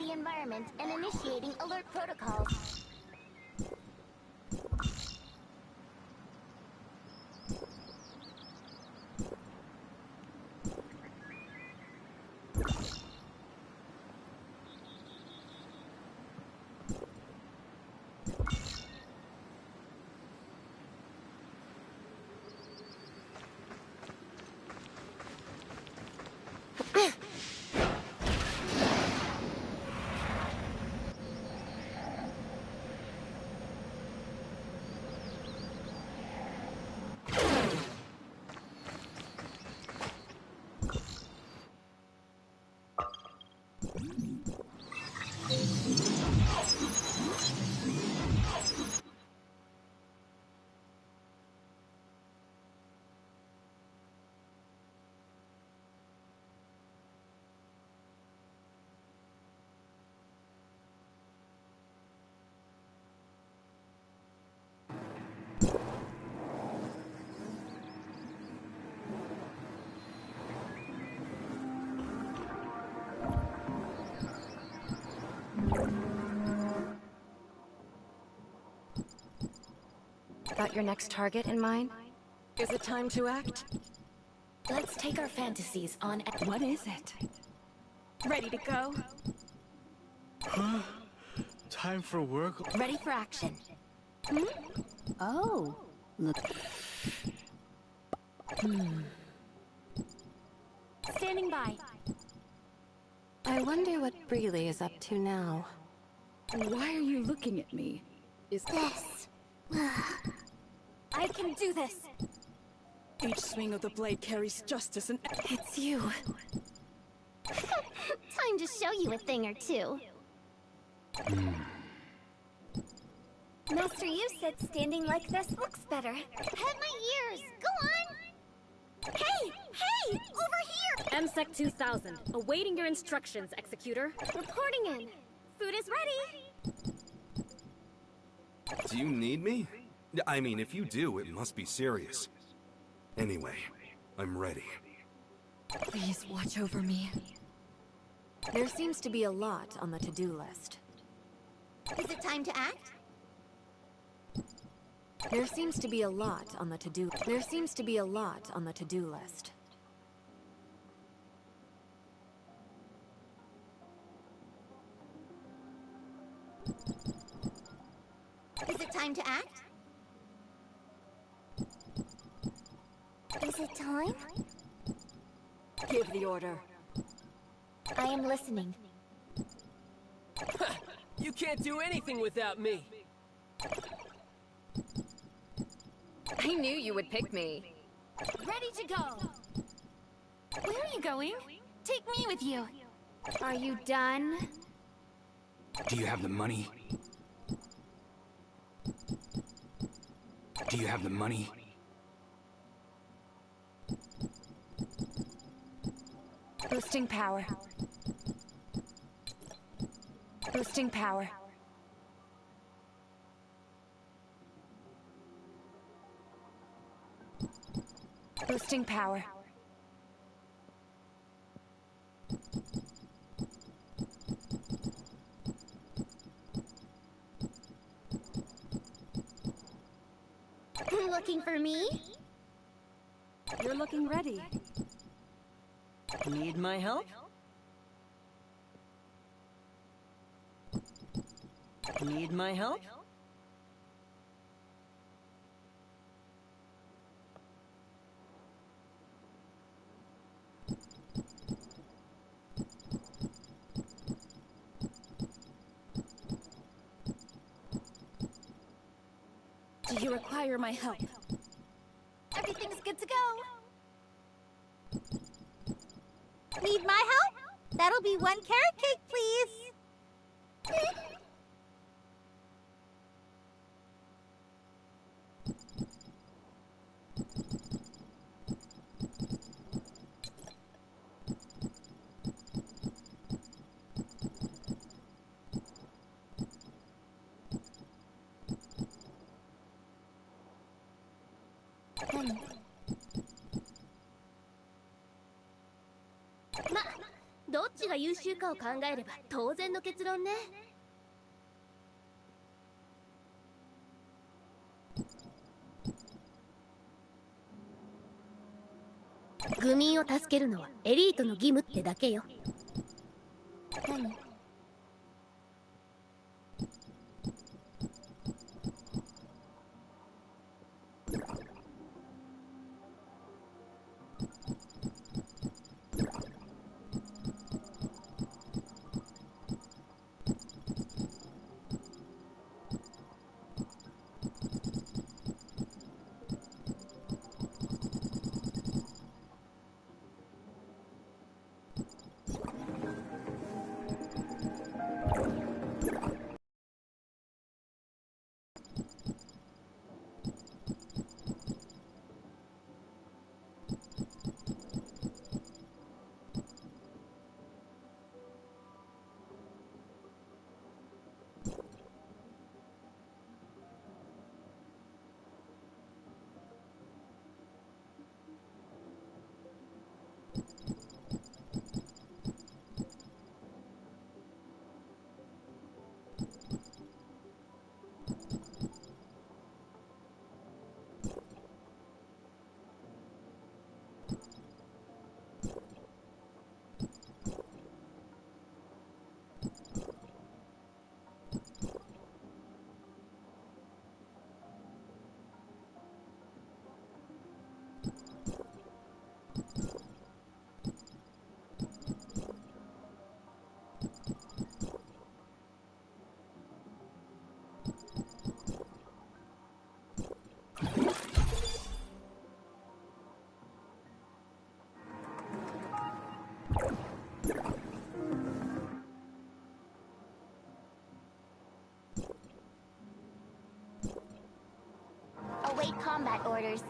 the environment and initiating alert protocols. Got your next target in mind? Is it time to act? Let's take our fantasies on. What is it? Ready to go? Huh? Time for work? Ready for action. Hmm? Oh, look. Standing by. I wonder what Breely is up to now. Why are you looking at me? Is This. I can do this. each swing of the blade carries justice and... It's you. Time to show you a thing or two. Master, you said standing like this looks better. Have my ears. Go on. Hey! Hey! Over here! MSEC 2000, awaiting your instructions, Executor. Reporting in. Food is ready. Do you need me? I mean, if you do, it must be serious. Anyway, I'm ready. Please watch over me. There seems to be a lot on the to-do list. Is it time to act? There seems to be a lot on the to-do. There seems to be a lot on the to-do list. Is it time to act? Is it time? Give the order. I am listening. You can't do anything without me. I knew you would pick me. Ready to go. Where are you going? Take me with you. Are you done? Do you have the money? Do you have the money? Boosting power. Boosting power. Boosting power. Looking for me? You're looking ready. Need my help? Need my help? Do you require my help? Everything's good to go. Need my help? That'll be 1 carrot cake, please. ちが優秀かを考えれば当然の結論ね。愚民を助けるのはエリートの義務ってだけよ。何？Await combat orders.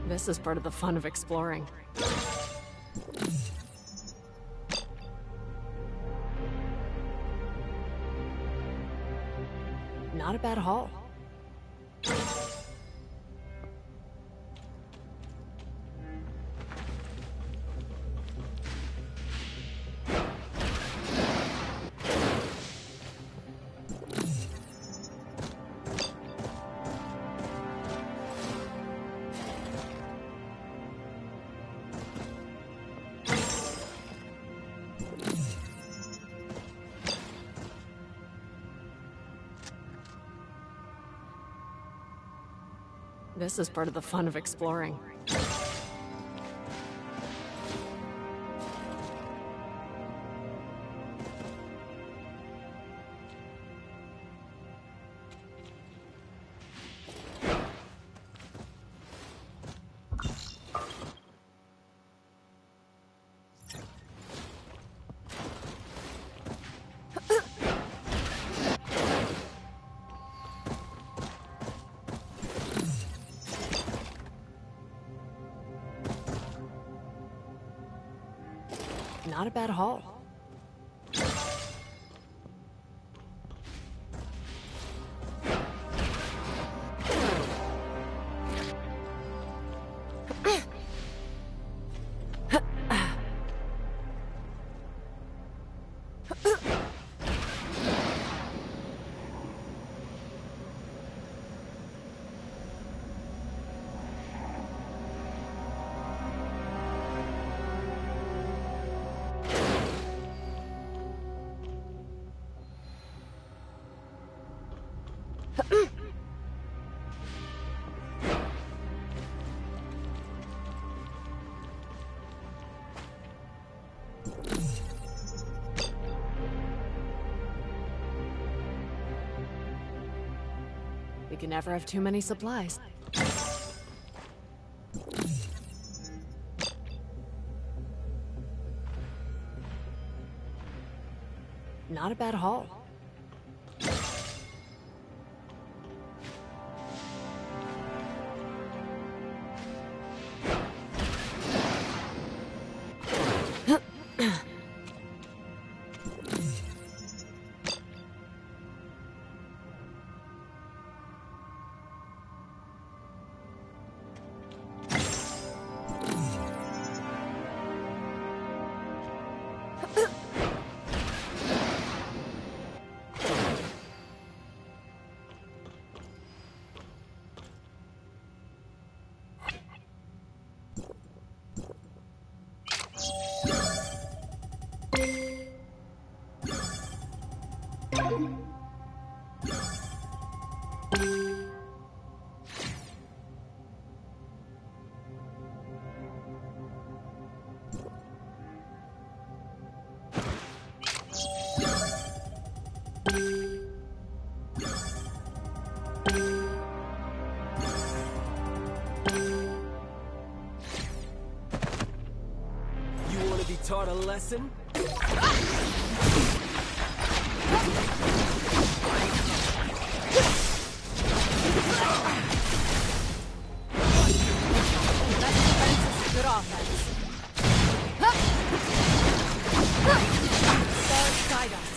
This is part of the fun of exploring. Not a bad haul. This is part of the fun of exploring. Not a bad haul. We can never have too many supplies. Not a bad haul. You want to be taught a lesson? Good offense. Far side us.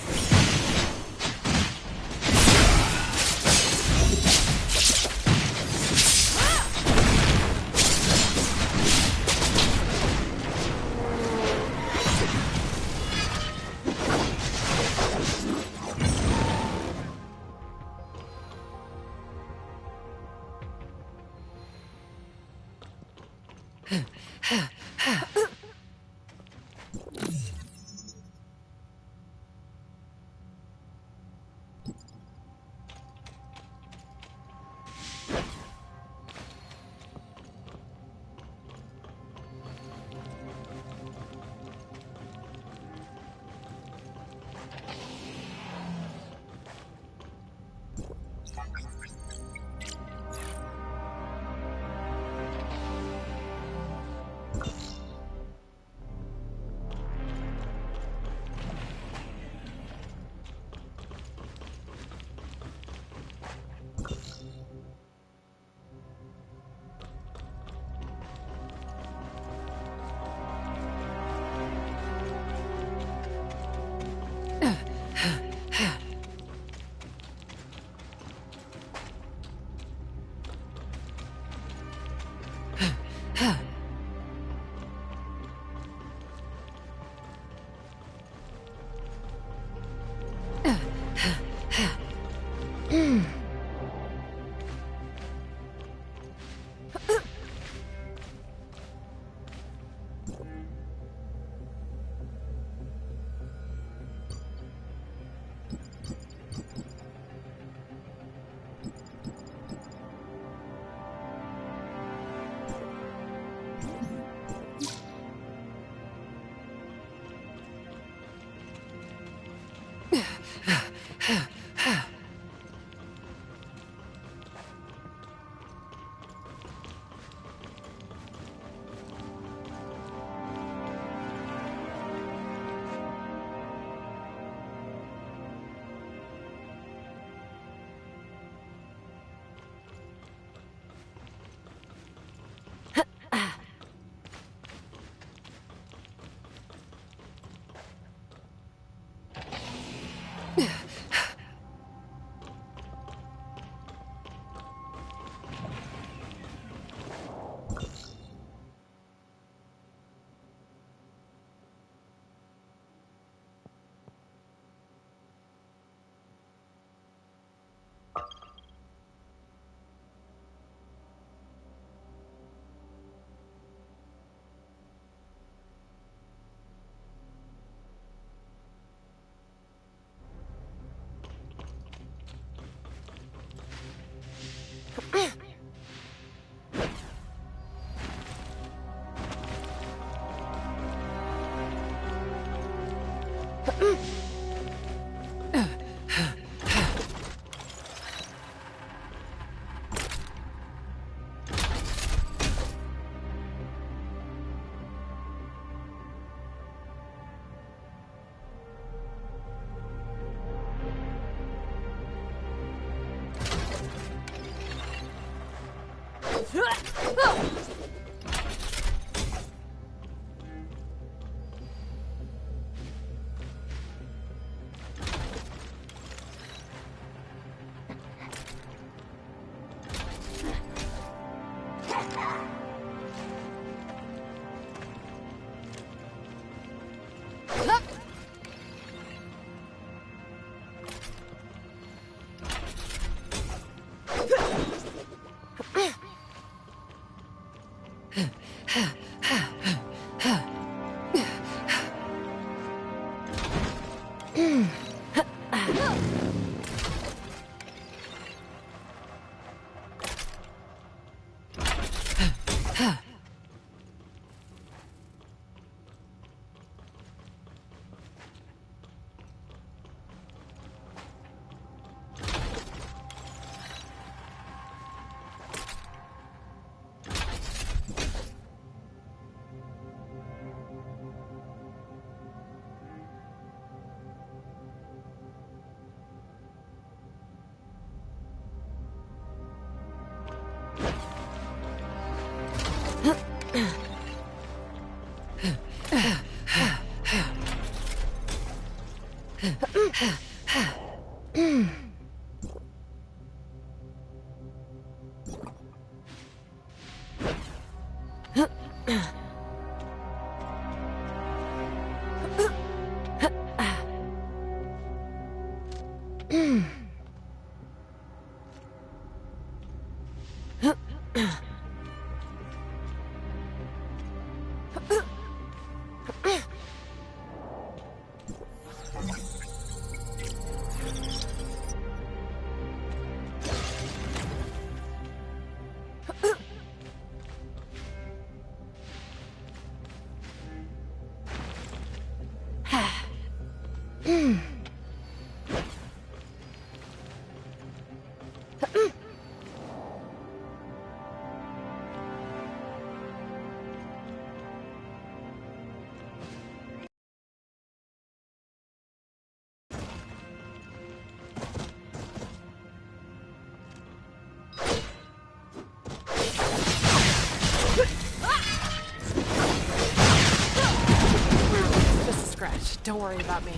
Just a scratch. Don't worry about me.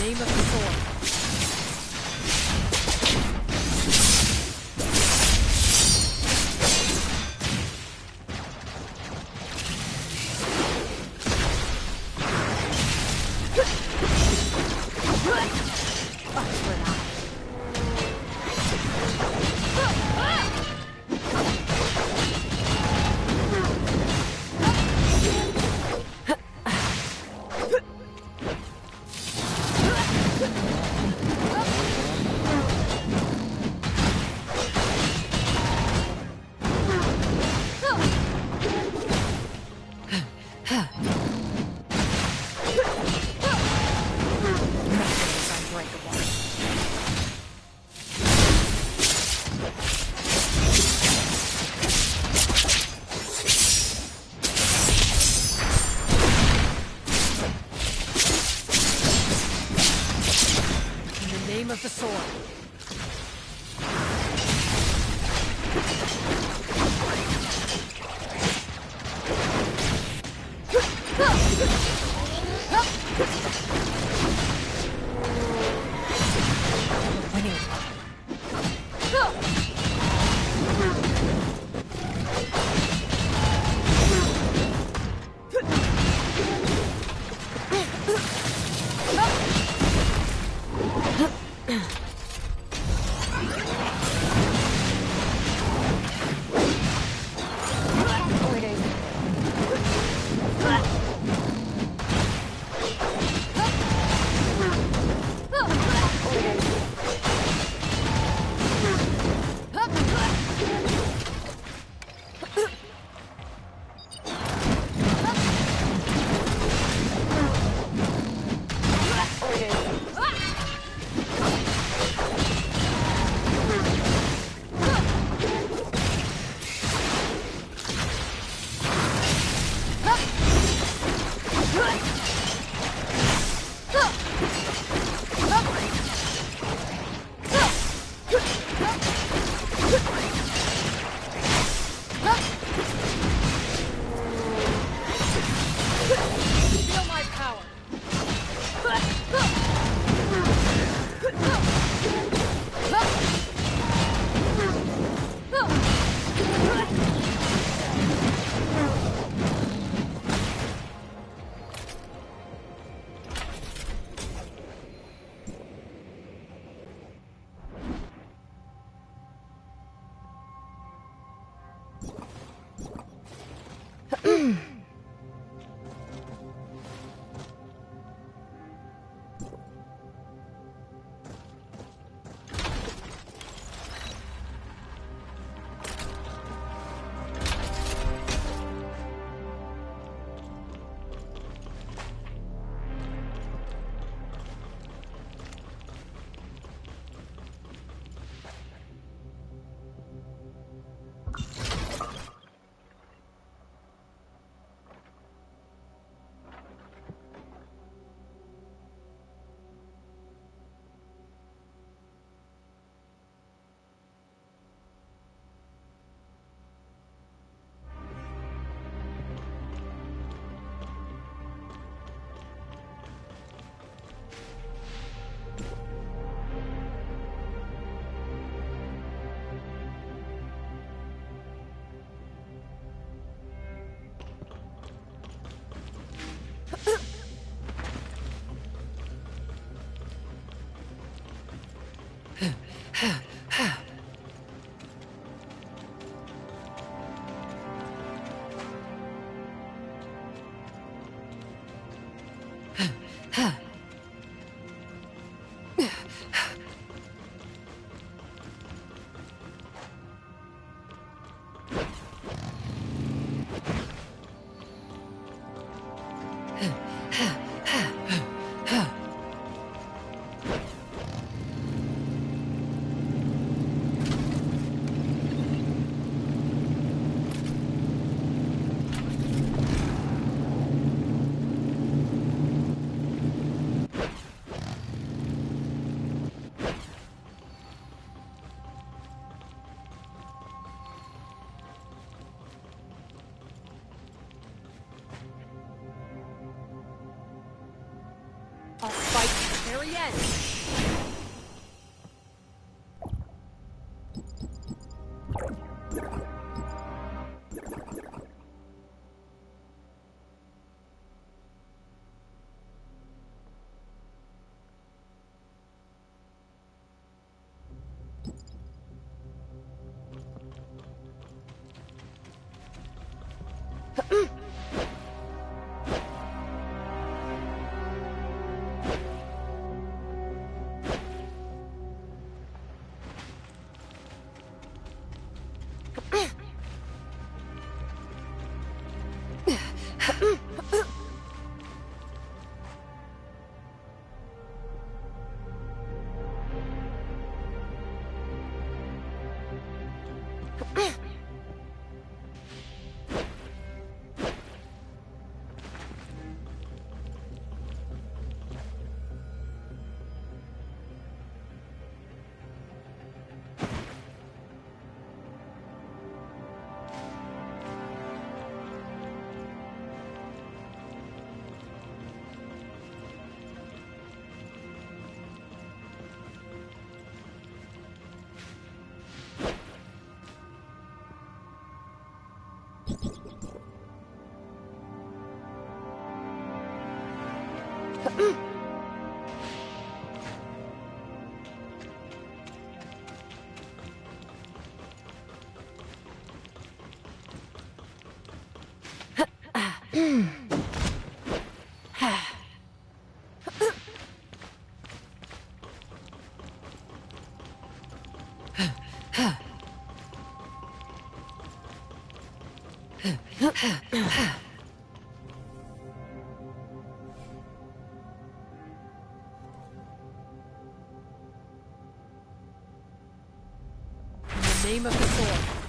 name of the sword. Name of the sword. I'll fight very end. In the name of the sword.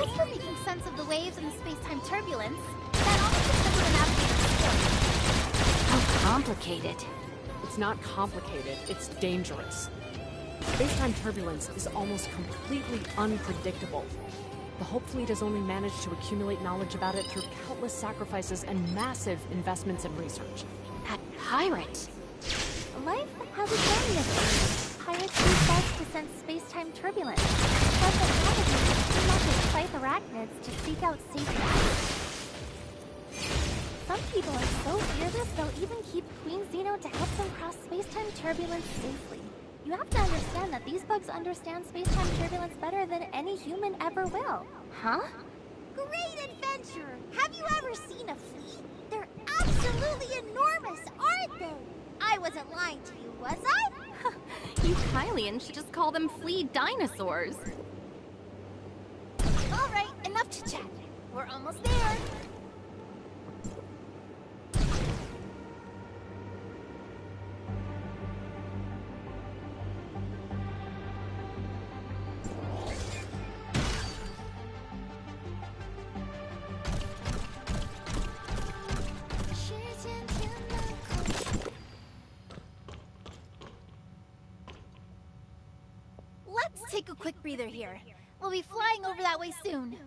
As for making sense of the waves and the space-time turbulence, that also depends on the navigator's skill. How complicated. It's not complicated, it's dangerous. Space-time turbulence is almost completely unpredictable. The Hope Fleet has only managed to accumulate knowledge about it through countless sacrifices and massive investments in research. That pirate! Life has its own mysteries. Pirates use bugs to sense space-time turbulence. Plus, the navigators team up with Scythe arachnids to seek out safe routes. Some people are so fearless they'll even keep Queen Xeno to help them cross space-time turbulence safely. You have to understand that these bugs understand space-time turbulence better than any human ever will. Huh? Great adventure! Have you ever seen a fleet? They're absolutely enormous, aren't they? I wasn't lying to you, was I? You Kylian should just call them flea dinosaurs. Alright, enough to chat. We're almost there. Let's take a quick breather here. We'll be flying over that way soon.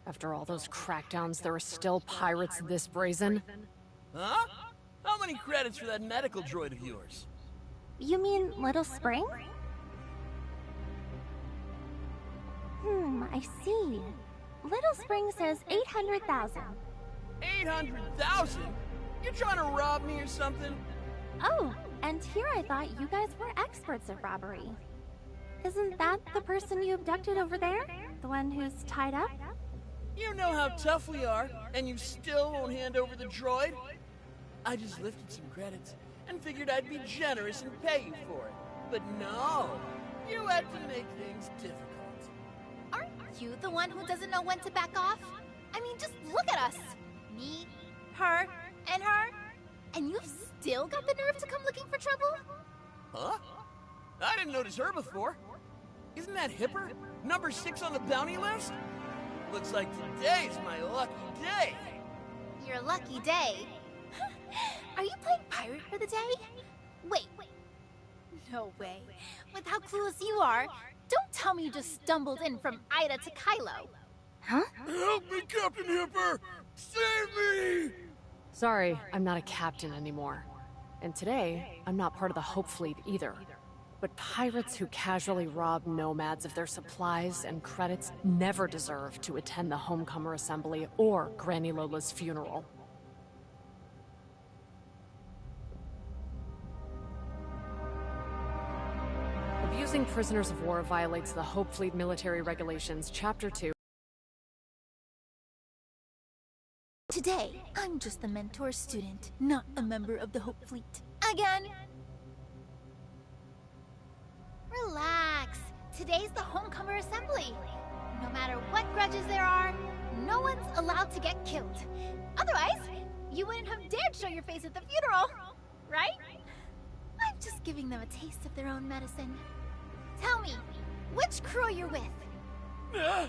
After all those crackdowns, there are still pirates this brazen? Huh? How many credits for that medical droid of yours? You mean Little Spring? I see. Little Spring says 800,000. 800,000? You trying to rob me or something? Oh, and here I thought you guys were experts at robbery. Isn't that the person you abducted over there? The one who's tied up? You know how tough we are, and you still won't hand over the droid? I just lifted some credits and figured I'd be generous and pay you for it. But no, you had to make things difficult. Aren't you the one who doesn't know when to back off? I mean, just look at us. Me, her, and her. And you've still got the nerve to come looking for trouble? Huh? I didn't notice her before. Isn't that Hipper? Number 6 on the bounty list? Looks like today's my lucky day. Your lucky day? Are you playing pirate for the day? Wait. No way. With how clueless you are, don't tell me you just stumbled in from Ida to Kylo. Huh? Help me, Captain Hipper! Save me! Sorry, I'm not a captain anymore. And today, I'm not part of the Hope Fleet either. But pirates who casually rob nomads of their supplies and credits never deserve to attend the Homecomer Assembly or Granny Lola's funeral. Abusing prisoners of war violates the Hope Fleet Military Regulations, Chapter 2. Today, I'm just a mentor student, not a member of the Hope Fleet. Again! Relax. Today's the Homecomer Assembly. No matter what grudges there are, no one's allowed to get killed. Otherwise, you wouldn't have dared show your face at the funeral, right? I'm just giving them a taste of their own medicine. Tell me, which crew you're with? The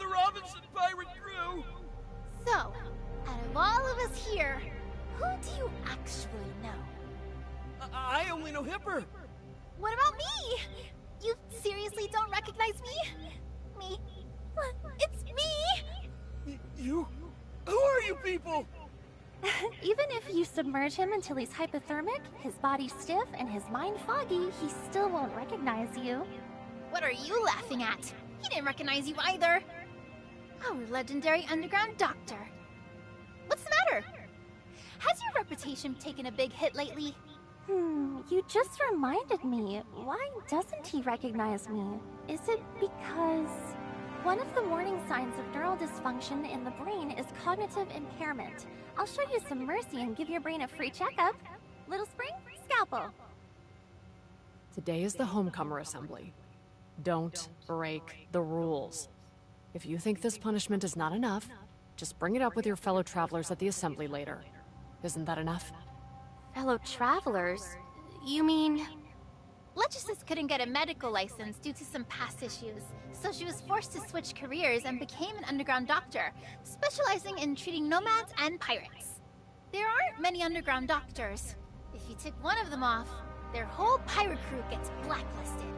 Robinson pirate crew! So, out of all of us here, who do you actually know? I only know Hipper. What about me? You seriously don't recognize me? Me? It's me! You? Who are you people? Even if you submerge him until he's hypothermic, his body stiff, and his mind foggy, he still won't recognize you. What are you laughing at? He didn't recognize you either. Our legendary underground doctor. What's the matter? Has your reputation taken a big hit lately? You just reminded me. Why doesn't he recognize me? Is it because... One of the warning signs of neural dysfunction in the brain is cognitive impairment. I'll show you some mercy and give your brain a free checkup. Little Spring, scalpel. Today is the Homecomer Assembly. Don't break the rules. If you think this punishment is not enough, just bring it up with your fellow travelers at the assembly later. Isn't that enough? Fellow travelers? You mean... Lechesis couldn't get a medical license due to some past issues, so she was forced to switch careers and became an underground doctor, specializing in treating nomads and pirates. There aren't many underground doctors. If you took one of them off, their whole pirate crew gets blacklisted.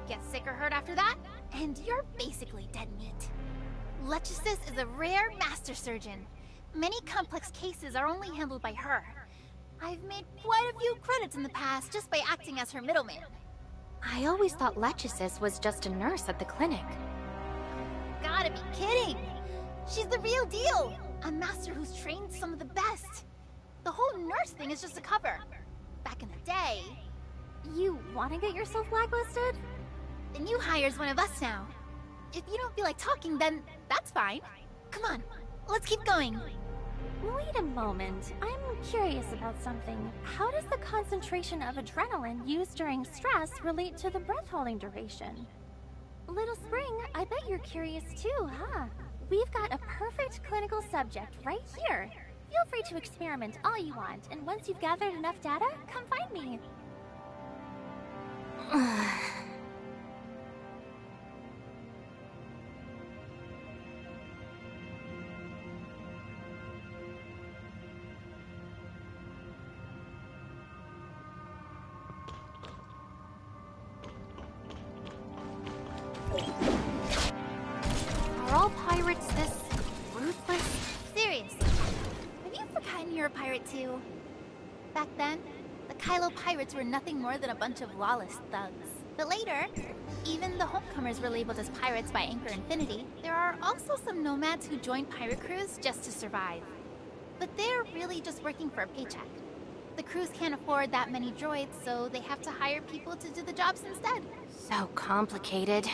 Get sick or hurt after that, and you're basically dead meat. Lechesis is a rare master surgeon. Many complex cases are only handled by her. I've made quite a few credits in the past just by acting as her middleman. I always thought Lechesis was just a nurse at the clinic. Gotta be kidding! She's the real deal! A master who's trained some of the best. The whole nurse thing is just a cover. Back in the day... You wanna get yourself blacklisted? The new hire's one of us now. If you don't feel like talking, then that's fine. Come on, let's keep going. Wait a moment. I'm curious about something. How does the concentration of adrenaline used during stress relate to the breath-holding duration? Little Spring, I bet you're curious too, huh? We've got a perfect clinical subject right here. Feel free to experiment all you want, and once you've gathered enough data, come find me. Are all pirates this ruthless? Seriously, have you forgotten you're a pirate too? Back then, the Kylo pirates were nothing more than a bunch of lawless thugs. But later, even the homecomers were labeled as pirates by Anchor Infinity. There are also some nomads who join pirate crews just to survive. But they're really just working for a paycheck. The crews can't afford that many droids, so they have to hire people to do the jobs instead. So complicated.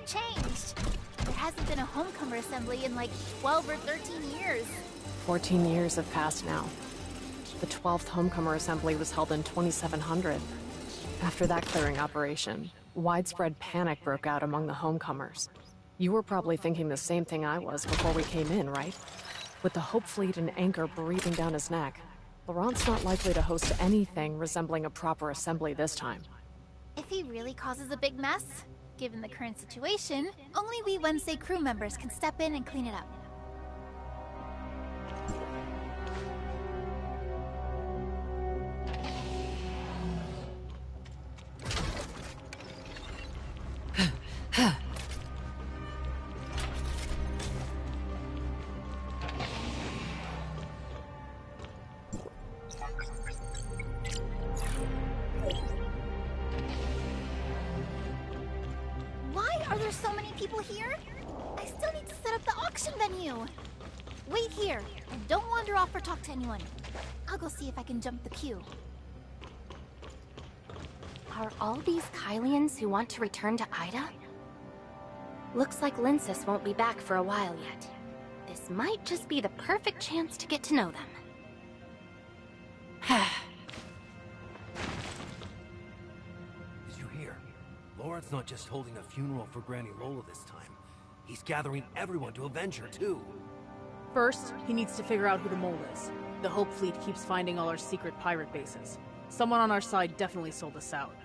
have changed. There hasn't been a homecomer assembly in like 12 or 13 years. 14 years have passed now. The 12th Homecomer Assembly was held in 2700. After that clearing operation, widespread panic broke out among the homecomers. You were probably thinking the same thing I was before we came in, right? With the Hope Fleet and Anchor breathing down his neck, Laurent's not likely to host anything resembling a proper assembly this time. If he really causes a big mess, given the current situation, only we Wednesday crew members can step in and clean it up. Are there so many people here? I still need to set up the auction venue. Wait here, and don't wander off or talk to anyone. I'll go see if I can jump the queue. Are all these Kylians who want to return to Ida? Looks like Linsis won't be back for a while yet. This might just be the perfect chance to get to know them. Did you hear? Laurent's not just holding a funeral for Granny Lola this time. He's gathering everyone to avenge her, too. First, he needs to figure out who the mole is. The Hope Fleet keeps finding all our secret pirate bases. Someone on our side definitely sold us out.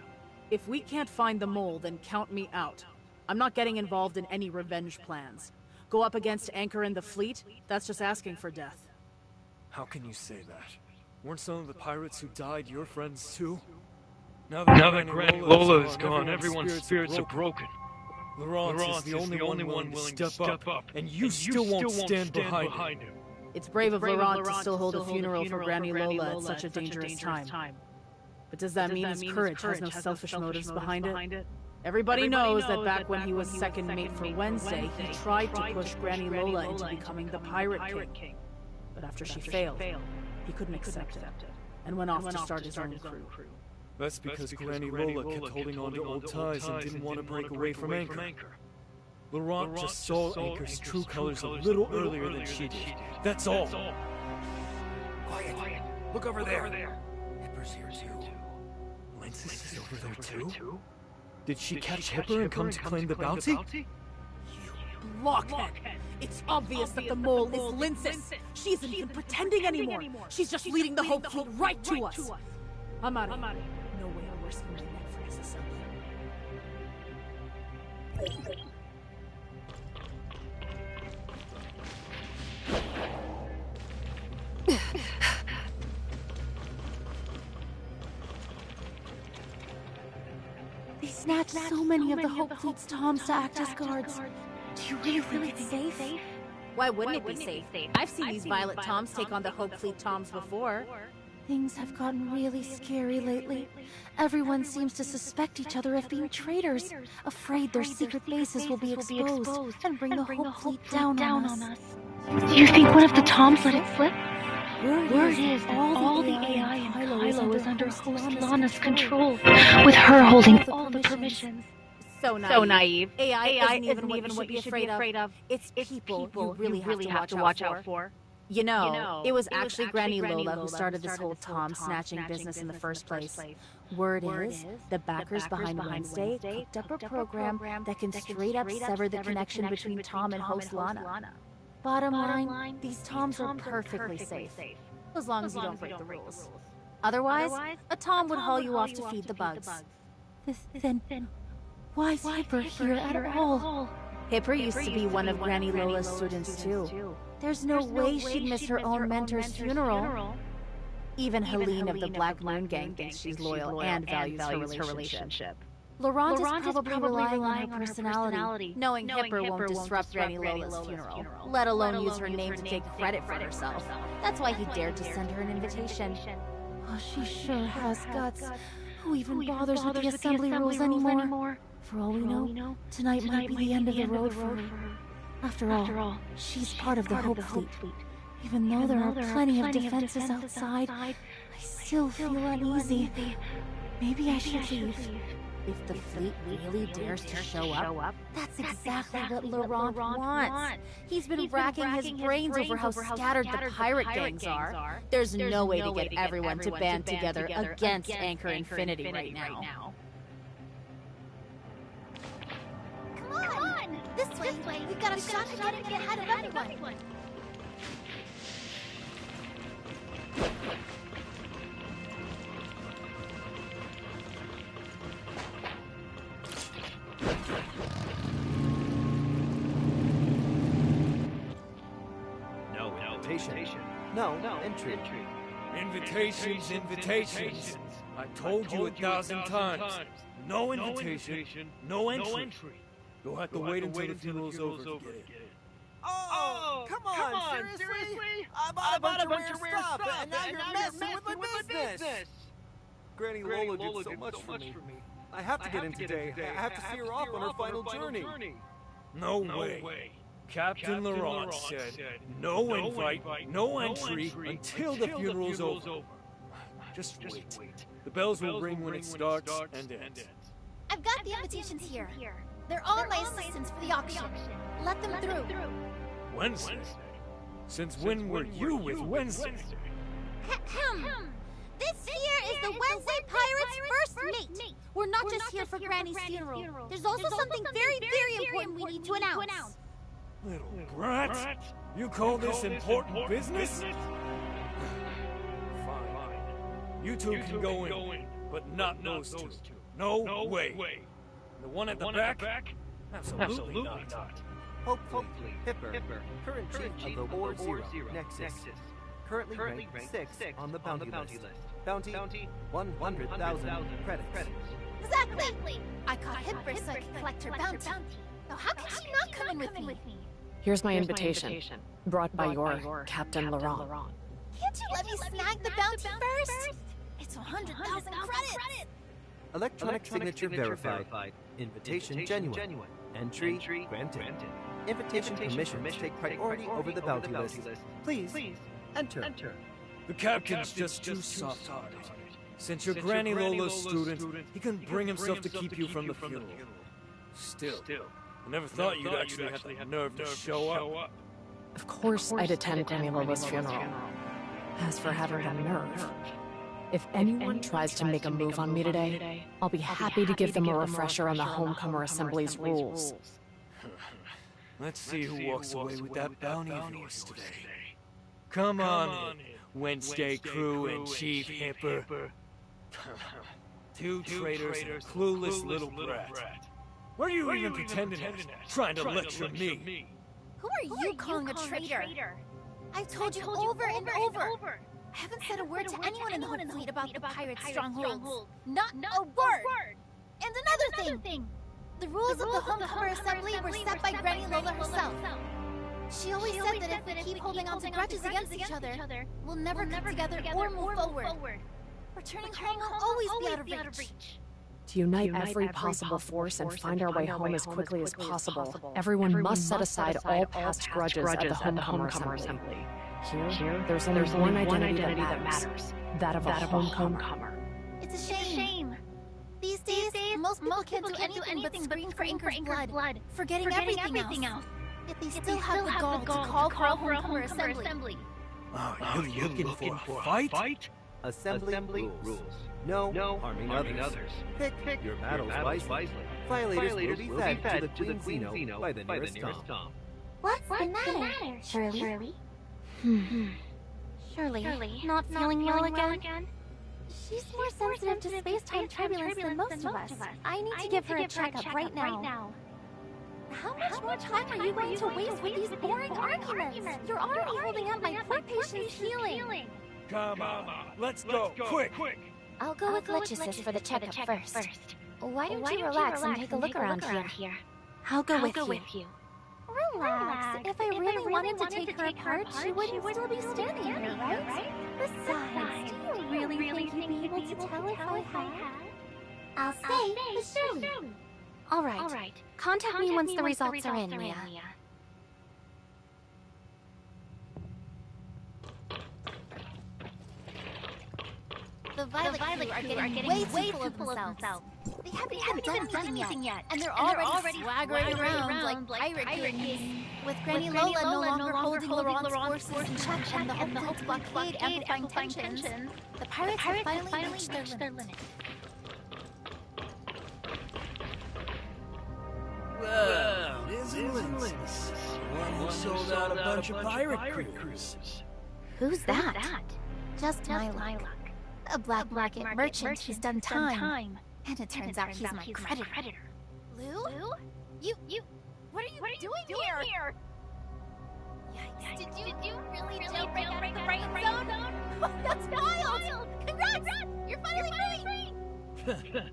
If we can't find the mole, then count me out. I'm not getting involved in any revenge plans. Go up against Anchor and the fleet? That's just asking for death. How can you say that? Weren't some of the pirates who died your friends too? Now that Granny Lola is gone, everyone's spirits are broken. Laurent is the only one willing to step up, and you still won't stand behind him. It's brave of Laurent to still hold a funeral for Granny Lola at such a dangerous time. But does that mean his courage has no selfish motives behind it? Everybody knows that back when he was second mate for Wednesday, he tried to push Granny Lola into becoming the Pirate King. But after she failed, he couldn't accept it, and went off to start his own crew. That's because Granny Lola kept holding on to old ties and didn't want to break away from Anchor. Laurent just saw Anchor's true colors a little earlier than she did. That's all. Quiet. Look over there. Hipper's here too. Linsis is over there too? Did she catch Hipper and come to claim the bounty? You blockhead! It's obvious that the mole is Linsis! She isn't even pretending anymore! She's just leading the Hope Fleet right to us! I'm out of here. No way I'm risking my neck for his assembly. They snatched so many of the Hope Fleet's Toms to act as guards. Do you really think it's safe? Why wouldn't it be safe? I've seen these Violet Toms take on the Hope Fleet Toms before. Things have gotten really scary lately. Everyone seems to suspect each other of being traitors, afraid their secret bases will be exposed and bring the Hope Fleet down on us. Do you think one of the Toms let it slip? Word is all the AI in Kylo is under host Lana's control, with her holding all the permissions. So naive. AI isn't even what you should be afraid of. It's people you really have to watch out for. You know, it was actually Granny Lola who started this whole Tom-snatching business in the first place. Word is, the backers behind Wednesday cooked up a program that can straight up sever the connection between Tom and host Lana. Bottom line, these Toms are perfectly safe. As long as you don't break the rules. Otherwise, a Tom would haul you off to feed the bugs. Then, why is Hipper here at all? Hipper used to be one of Granny Lola's students too. There's no way she'd miss her own mentor's funeral. Even Helene of the Black Moon Gang thinks she's loyal and values her relationship. Laurent is probably relying on her personality, knowing Hipper won't disrupt Granny Lola's funeral, let alone use her name to take credit for herself. That's why he dared to send her an invitation. Oh, she sure has guts. Who even bothers with the assembly rules anymore? For all we know, tonight might be the end of the road for her. After all, she's part of the Hope Fleet. Even though there are plenty of defenses outside, I still feel uneasy. Maybe I should leave. If the fleet really dares to show up, that's exactly what Laurent wants. He's been racking his brains over how scattered the pirate gangs are. There's no way to get everyone to band together against Anchor Infinity right now. Come on! This way! We've got a shot at getting ahead of everyone! No invitation. No entry. Invitations. I told you 1,000 times. No invitation, no entry. You'll have to wait until the funeral's over to get in. Oh, come on, seriously? I bought a bunch of rare stuff, and now you're messing with my business! Granny Lola did so much for me. I have to get in today. I have to see her off on her final journey. No way. Captain Laurent said, no invite, no entry until the funeral's over. Just wait. The bells will ring when it starts and ends. I've got the invitations here. They're all my assistants for the auction. Let them through. Wednesday? Since when were you with Wednesday? This here is the Wednesday Pirates' first meet. We're not just here for Granny's funeral. There's also something very, very important we need to announce. Little brat! You call this important business? Fine. You two can go in, but not those two. No way. The one at the back? Absolutely not. Hopefully, Hipper, current chief of the War Zero, Nexus. Currently ranked 6 on the bounty list. Bounty, 100,000 credits. Exactly! I caught Hipper so I could collect her bounty. Now how can she not come in with me? Here's my invitation, brought by your Captain Laurent. Can't you let me snag the bounty first? It's 100,000 credits! Electronic signature verified. Invitation genuine. Entry granted. Invitation permissions take priority over the bounty list. Please, enter. The captain's just too soft-hearted. Since you're Granny Lola's student, he can bring himself to keep you from the funeral. Still, I never thought you'd actually have the nerve to show up. Of course I'd attend Granny Lola's funeral. As for having the nerve, if anyone tries to make a move on me today, I'll be happy to give them a refresher on the Homecomer Assembly's rules. Let's see who walks away with that bounty of yours today. Come on in, Wednesday crew and Chief Hipper. Two traitors and a clueless little brat. What are you even pretending at? Trying to lecture me? Who are you calling a traitor? I've told you over and over. I haven't said a word to anyone in the Hood Fleet about the pirate strongholds. Not a word! And another thing! The rules of the Homecomer Assembly were set by Granny Lola herself. She always said that if we keep holding on to grudges against each other, we'll never come together or move forward. Returning home will always be out of reach. To unite every possible force and find our way home as quickly as possible, everyone must set aside all past grudges at the Homecomer Assembly. Here, there's only one identity that matters. That of a Homecomer. It's a shame. These days, most people can't do anything but scream for Anchor's blood, forgetting everything else. Yet they still have the gall to call for a Homecomer Assembly. Oh, you're looking for a fight? Assembly rules. No harming others. Pick your battles wisely. Violators will be fed to the Queen Xeno by the nearest Tom. What's the matter, Shirley? Shirley, not feeling well again? She's more sensitive to space-time turbulence than most of us. I need to give her a checkup right now. How much more time are you going to waste with these boring arguments? You're already holding up my poor patient's healing. Come on, let's go, quick! I'll go with Lychesis for the checkup first. Why don't you relax and take a look around here? I'll go with you. Relax. If I really wanted to take her apart, she wouldn't still be standing here, right? Besides, do you really think you'd be able to tell if I had? I'll say, but surely. All right. Contact me once the results are in, Mia. The Violet crew are getting way too full of themselves. They haven't even done anything yet. And they're already swaggering around like pirate kings. With Granny Lola no longer holding Laurent's forces in check and the Hope blockade amplifying tensions, the pirates have finally reached their limit. Well, isn't this one who sold out a bunch of pirate crews? Who's that? Just my luck. A black market merchant who's done time. And it turns out he's my creditor. Lou? You, what are you doing here? Yikes, did you really jailbreak out of the brain zone? That's wild! Congrats! You're finally free!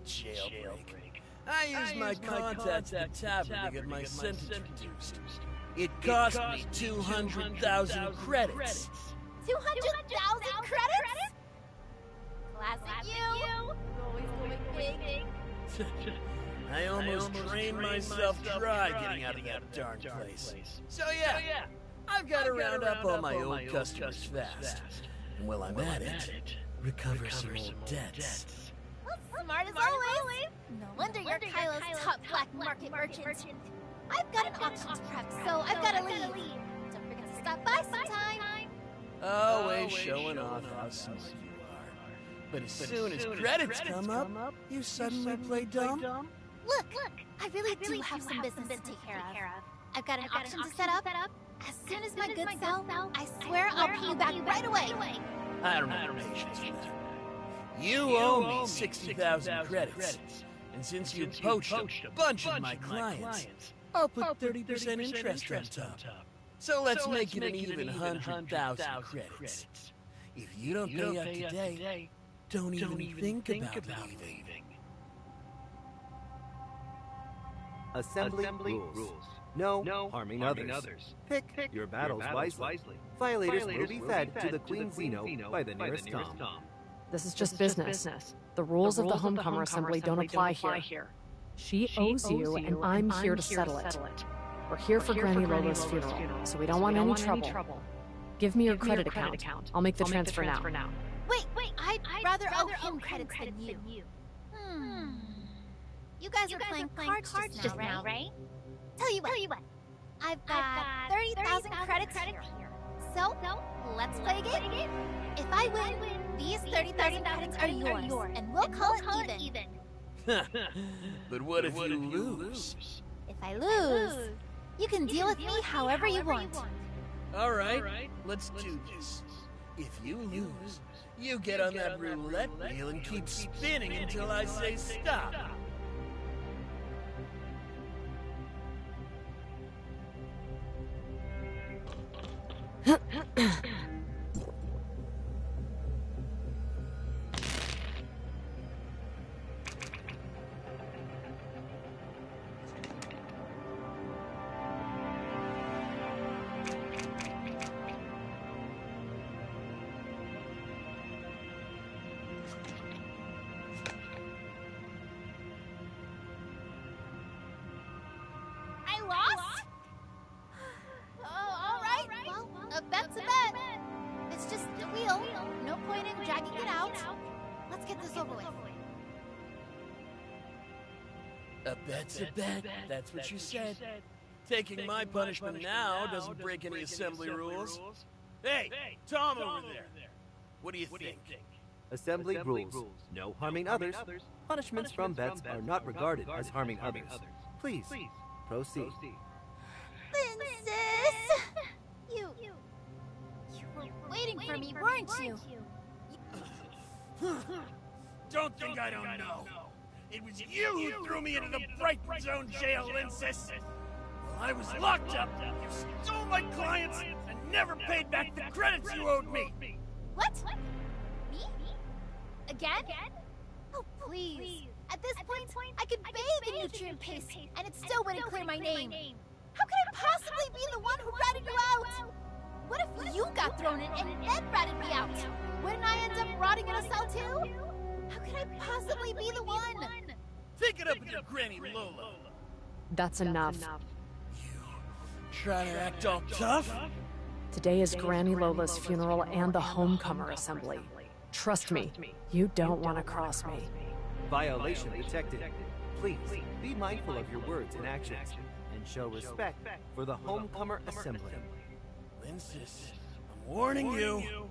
Jailbreak. I used my contacts at the tavern to get my sentence reduced. It cost me 200,000 credits. 200,000 credits? Classic you! Always going big. I almost drained myself dry getting out of that darn place. So yeah, I've got to round up all my old customers fast. And while I'm at it, recover some old debts. Smart as always. No wonder you're Kylo's top black market merchant. I've got an auction to prep, so I've got to leave. Don't forget to stop by sometime. Always showing off how smart you are. But as soon as credits come up, you suddenly play dumb? Look, I really do have some business to take care of. I've got an auction to set up. As soon as my goods sell, I swear I'll pay you back right away. I don't have patience for that. You owe me 60,000 credits. And since you poached a bunch of my clients, I'll put 30% interest on top. So let's make it an even 100,000 credits. If you don't pay up today, don't even think about leaving. Assembly rules. No harming others. Pick your battles wisely. Violators will be fed to the Queen Xeno by the nearest Tom. This is just business. The rules of the Homecomer Assembly don't apply here. She owes you, and I'm here to settle it. We're here for Granny Lola's funeral, so we don't want any trouble. Give me your credit account. I'll make the transfer now. Wait, I'd rather owe him credits than you. You guys are playing cards just now, right? Tell you what. I've got 30,000 credits here. So, let's play a game. If I win, these 30,000 credits are yours, and we'll call it even. But what if you lose? If I lose, you can deal with me however you want. All right, let's do this. If you lose, you get on that roulette wheel and keep spinning until I say stop. A bet's a bet. That's what you said. Taking my punishment now doesn't break any assembly rules. Hey, Tom over there. What do you think? Assembly rules. No harming others. Punishments from bets are not regarded as harming others. Please, proceed. Princess! You were waiting for me, weren't you? Don't think I don't know. It was you who threw me into the Brighton Zone jail, Linsis. While I was locked up, you stole my clients and never paid back the credits you owed me. What? Me? Again? Oh, please. At this point, I could bathe in nutrient paste, and it still wouldn't clear my name. How could I possibly be the one who ratted you out? What if you got thrown in and then ratted me out? Wouldn't I end up rotting in a cell too? How could I possibly be the one? Take it up with your Granny Lola. That's enough. You trying to act all tough? Today is Granny Lola's funeral and the Homecomer Assembly. Trust me, you don't want to cross me. Violation detected. Please, be mindful of your words and actions, and show respect for the Homecomer Assembly. Linsis, I'm warning you.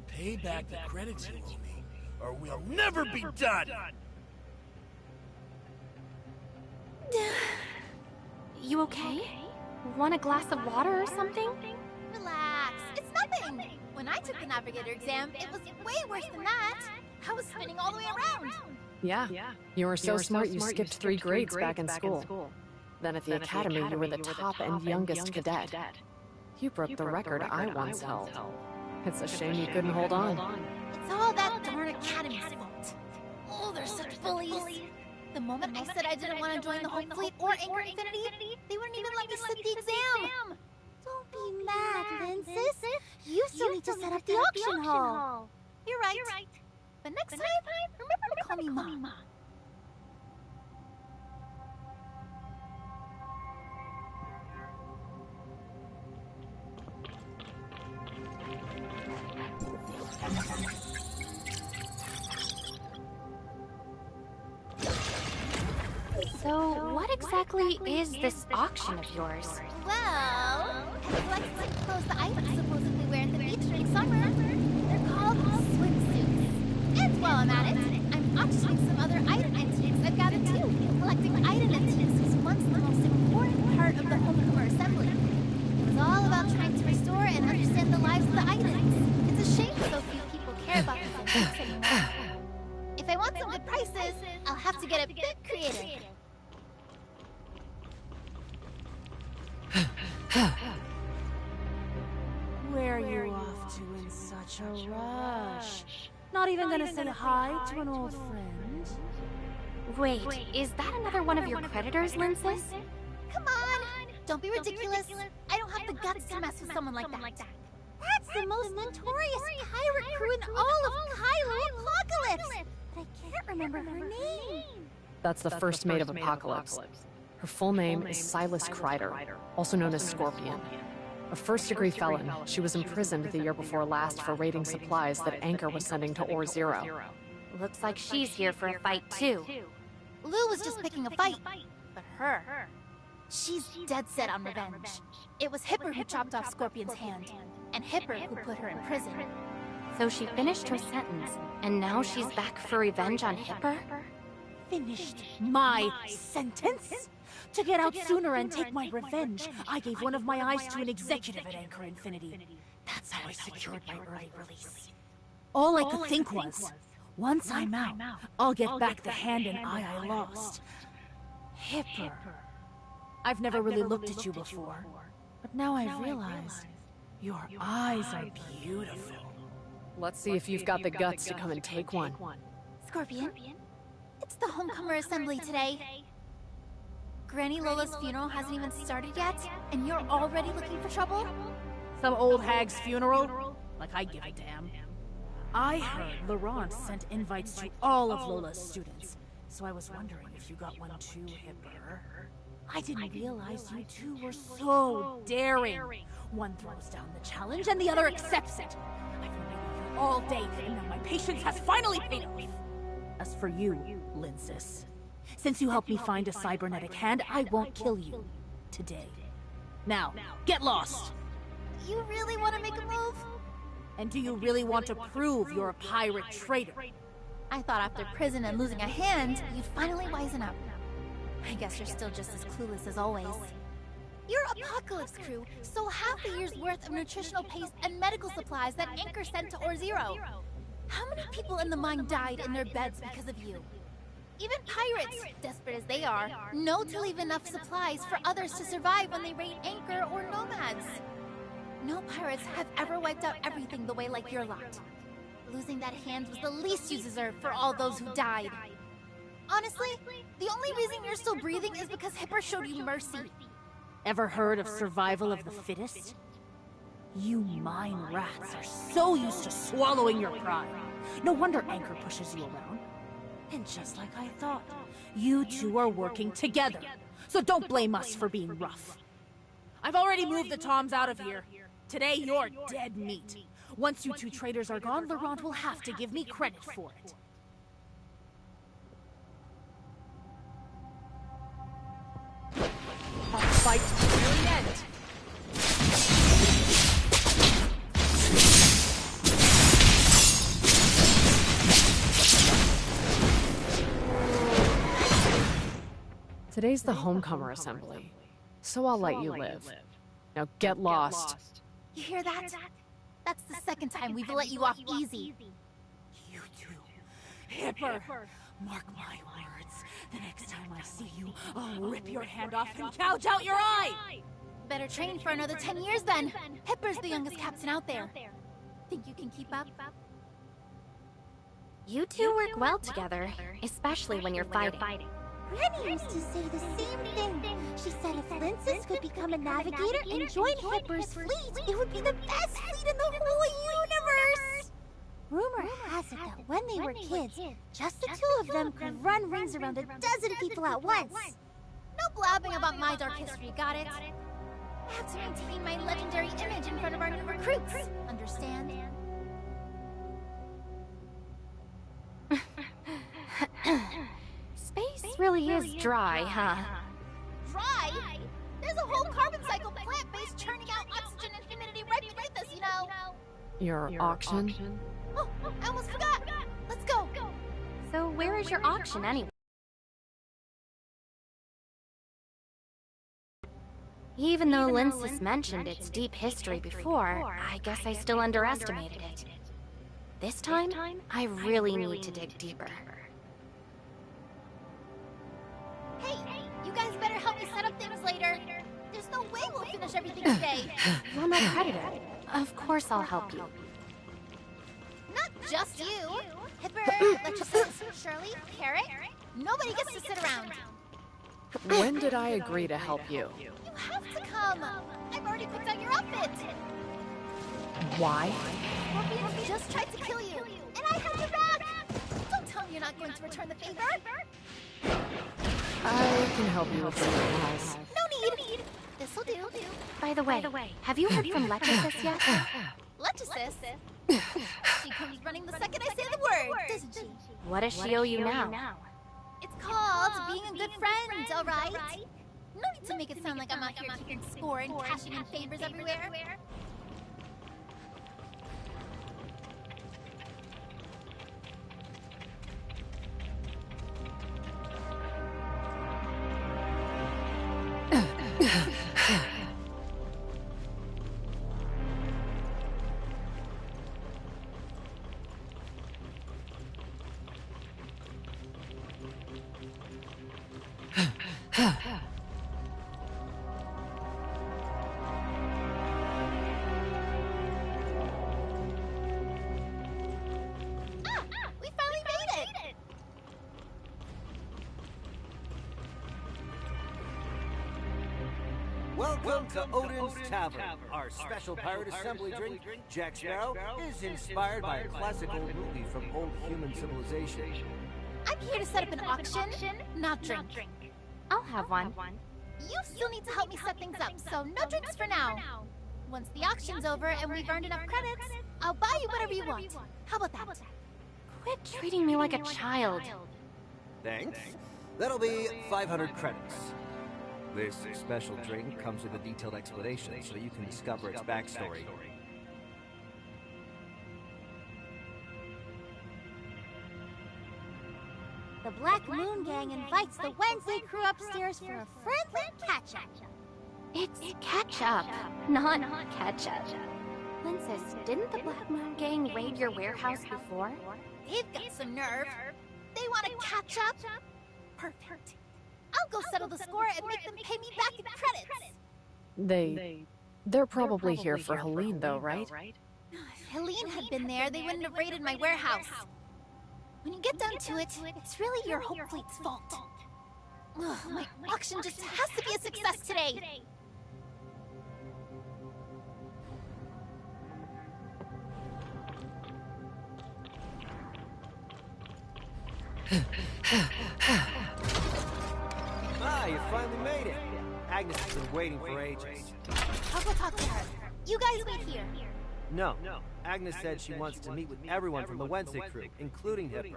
Pay back the credits you owe me, or we'll never be done! You okay? Want a glass of water or something? Relax, it's nothing. When I took the Navigator exam, it was way worse than that. I was spinning all the way around. Yeah. You were so smart you skipped 3 grades back in school. Then at the academy, you were the top and youngest cadet. You broke the record I once held. It's a shame you couldn't hold on. It's all that darn academy's fault. Oh, they're such bullies. The moment I said I didn't want to join the Home Fleet or Anchor Infinity, they wouldn't even let me sit the exam. Don't be mad, Linsis. You still need to set up the auction hall. You're right. But next time, remember to call me Mom. So, what exactly is this auction of yours? Well, it collects clothes the items supposedly wear in the beach during summer. They're called swimsuits. And while I'm at it, I'm auctioning some other item antiques I've gathered too. Collecting item antiques was once the most important part of the Homecomer Assembly. It was all about trying to restore and understand the lives of the items. It's a shame so few people care about these antiques anymore. If I want some good prices, I'll have to get a bit creative. Where are you off to in such a rush? Not even gonna say hi to an old friend? Wait, is that another one of your creditors, Linsis? Come on! Don't be ridiculous. I don't have the guts to mess with someone like that. That's the most notorious pirate crew in all of Kylo Apocalypse! But I can't remember her name. That's the first mate of Apocalypse. Her full name is Silas Kreider, also known as Scorpion. A first-degree felon, she was imprisoned the year before last for raiding supplies that Anchor was sending to Ore Zero. Looks like she's here for a fight, too. Lou was just picking a fight. But her, she's dead set on revenge. It was Hipper who chopped off Scorpion's hand, and Hipper who put her in prison. So she finished her sentence, and now she's back for revenge on Hipper? Finished my sentence? To get out sooner and take my revenge, I gave one of my eyes to an executive at Anchor Infinity. That's how I secured my early release. All I could think was, once I'm out, I'll get back the hand and eye I lost. Hipper. I've never really looked at you before, but now I realize your eyes are beautiful. Let's see if you've got the guts to come and take one. Scorpion, it's the Homecomer Assembly today. Granny Lola's funeral hasn't even started yet, and you're already looking for trouble? Some old hag's funeral? Like I give a damn. I heard Laurent sent invites to all of Lola's students, so I was wondering if you got one too, Hipper. I didn't realize you two were so daring. One throws down the challenge and the other accepts it. I've been waiting here all day, and now my patience has finally paid off. As for you, Linsis, since you helped me find a cybernetic hand, I won't kill you today. Now, get lost! You really want to make a move? And do you really want to prove you're a pirate traitor? I thought after prison and losing a hand, you'd finally wisen up. I guess you're still just as clueless as always. You're Apocalypse crew, so half a year's worth of nutritional paste and medical supplies that Anchor sent to Ore Zero. How many people in the mine died in their beds because of you? Even pirates, desperate as they are, know to leave enough supplies for others to survive when they raid Anchor or Nomads. No pirates have ever wiped out everything the way like your lot. Losing that hand was the least you deserved for all those who died. Honestly, the only reason you're still breathing is because Hipper showed you mercy. Ever heard of survival of the fittest? You mine rats are so used to swallowing your pride. No wonder Anchor pushes you around. And just like I thought, you two are working together. So don't blame us for being rough. I've already moved the Toms out of here. Today you're dead meat. Once you two traitors are gone, Laurent will have to give me credit for it. I'll fight to the very end. Today's the Homecomer Assembly, so I'll let you live. Now get lost. You hear that? That's the second time we've let you off easy. You two. Hipper! Mark my words. The next time I see you, I'll rip your hand off and gouge out your eye! Better train for another 10 years then. Hipper's the youngest captain out there. Think you can keep up? You two work well together, especially when you're fighting. Granny used to say the same thing. She said if Linces could become a navigator and join Hipper's fleet, it would be the best fleet in the whole universe! Rumor has it that when they were kids, just the two of them could run rings around a dozen people at once. No blabbing about my dark history, got it? I have to maintain my legendary image in front of our new recruits. Understand? Space really is dry, huh? Dry? There's a whole carbon cycle plant base churning out oxygen and humidity right beneath us, you know? Your auction? Oh, I almost forgot! Let's go! So where is your auction anyway? Even though Linces mentioned its deep history before, I guess I still underestimated it. This time, I really need to dig deeper. Hey, you guys better help me set up things later. There's no way we'll finish everything today. You're my creditor. Of course I'll help you. Not just you. Hipper, Lechusis, Shirley, Carrot. Nobody gets to sit around. When did I agree to help you? You have to come. I've already picked out your outfit. Why? Scorpion just tried to kill you, and I have your back. Don't tell me you're not going to return the favor. I can help you with something else. No need. This'll do. By the way, have you heard from Lechusis yet? Lechusis? She comes running the second I say the word, doesn't she? What does she owe you now? It's called being a good friend, alright? No need to make it sound like I'm out here keeping score and cashing in favors everywhere. We finally made it! Welcome to Odin's Tavern. Our special pirate assembly drink, Jack Sparrow, is inspired by a classical movie from old human civilization. I'm here to set up an auction, not drink. I'll have one. You still need to help me set things up, so no drinks for now. Once the auction's over and we've earned enough credits, I'll buy you whatever you want. How about that? Quit treating me like a child. Thanks. That'll be 500 credits. This special drink comes with a detailed explanation so you can discover its backstory. The Black Moon Gang invites the Wednesday crew upstairs for a friendly catch-up. It's catch-up, not catch-up. Linces, didn't the Black Moon Gang raid your warehouse before? They've got some nerve. They want to catch up? Perfect. I'll go settle the score and make them pay me back in credits. They're probably here for Helene, though, right? If Helene had been there, they wouldn't have raided my warehouse. When you get down to it, it's really your Hope Fleet's fault. Ugh, my auction just has to be a success today. You finally made it. Agnes has been waiting for ages. I'll go talk to her. You guys wait here. No. Agnes said she wants to meet with everyone from the Wednesday crew, including Hipper.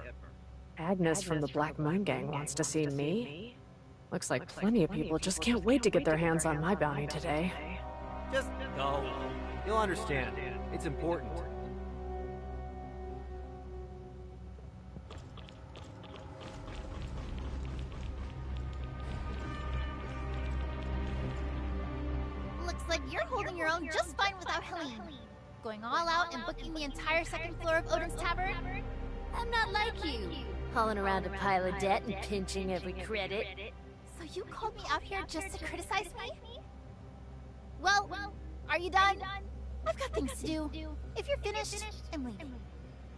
Agnes from the Black Moon Gang wants to see me? Looks like plenty of people just can't wait to get their hands on my bounty today. Just go. You'll understand. It's important. Looks like you're holding your own just fine without Helene. Going all out and booking the entire second floor of Odin's Tavern? I'm not like you. Hauling around a pile of debt and pinching every credit. So you called me out here just to criticize me? Well, are you done? I've got things to do. If you're finished, I'm leaving.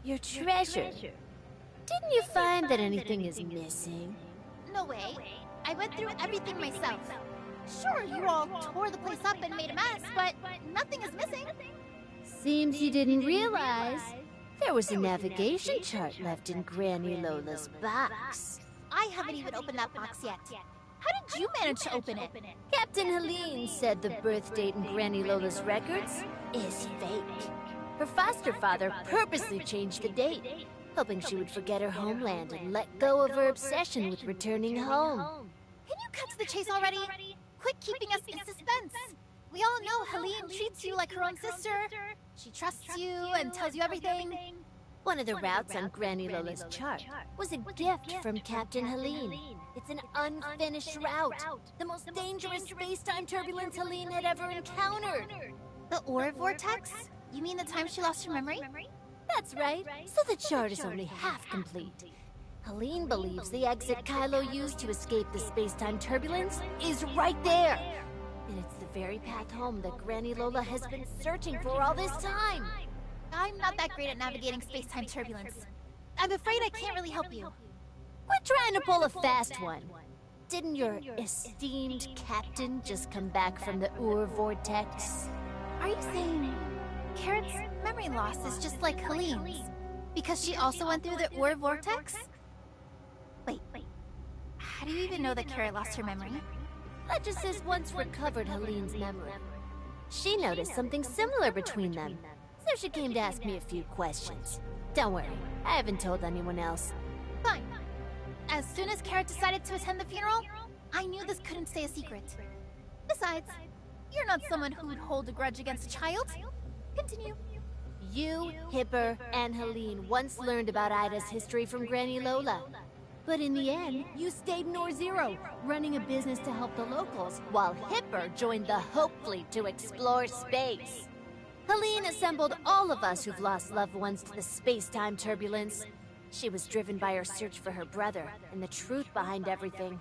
Your treasure. Didn't you find that anything is missing? No way. I went through everything myself. Sure, you all tore the place up and made a mess, but nothing is missing. Seems you didn't realize there was a navigation chart left in Granny Lola's box. I haven't even opened that box yet. How did you manage to open it? Captain Helene said the birth date in Granny Lola's records is fake. Her foster father purposely changed the date, hoping she would forget her homeland and let go of her obsession with returning home. Can you cut to the chase already? Quit keeping us in suspense. We all know Helene treats you like her own sister. She trusts you and tells you everything. One of the routes on Granny Lola's chart was a gift from Captain Helene. It's an unfinished route. The most dangerous space-time turbulence Helene had ever encountered. The Aura Vortex? You mean the time she lost her memory? That's right. So the chart is only half complete. Helene believes the exit Kylo used to escape the space-time turbulence is right there. And it's the very path home that Granny Lola has been searching for all this time. I'm not that great at navigating space-time turbulence. I'm afraid I can't really help you. We're trying to pull a fast one. Didn't your esteemed captain just come back from the Ur Vortex? Are you saying Carrot's memory loss is just like Helene's? Because she also went through the Ur Vortex? Wait. How do you even know that Carrot lost her memory? Legisys once recovered Helene's memory. She noticed something similar between them, so she came to ask me a few questions. Don't worry, I haven't told anyone else. Fine. As soon as Carrot decided to attend the funeral, I knew this couldn't stay a secret. Besides, you're not someone who would hold a grudge against a child. Continue. You, Hipper, and Helene once learned about Ida's history from Granny Lola. But in the end, you stayed in Or-Zero, running a business to help the locals, while Hipper joined the Hope Fleet to explore space. Helene assembled all of us who've lost loved ones to the space-time turbulence. She was driven by her search for her brother and the truth behind everything.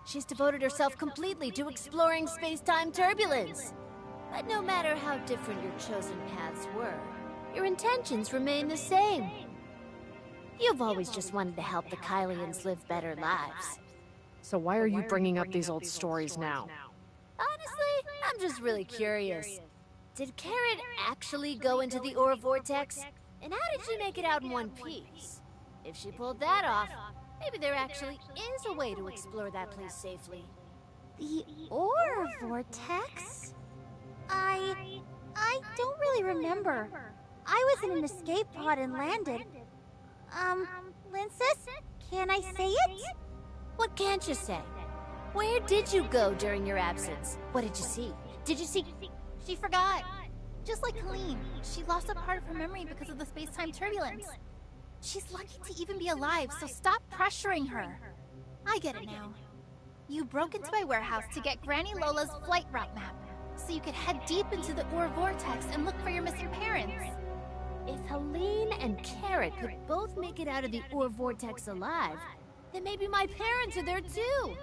She's devoted herself completely to exploring space-time turbulence. But no matter how different your chosen paths were, your intentions remain the same. You've always just wanted to help the Kylians live better lives. So why are you bringing up these old stories now? Honestly, I'm just really curious. Did Carrot actually go into the Aura Vortex? And how did she make it out in one piece? If she pulled that off, maybe there actually is a way to explore that place safely. The Aura Vortex? I don't really remember. I was in an escape pod and landed. Lindsys, can I say it? What can't you say? Where did you go during your absence? What did you see? Did you see... She forgot. Just like Helene, she lost a part of her memory because of the space-time turbulence. She's lucky to even be alive, so stop pressuring her. I get it now. You broke into my warehouse to get Granny Lola's flight route map, so you could head deep into the Ur Vortex and look for your missing parents. If Helene and Carrot could both make it out of the Ur Vortex alive, then maybe my parents are there too.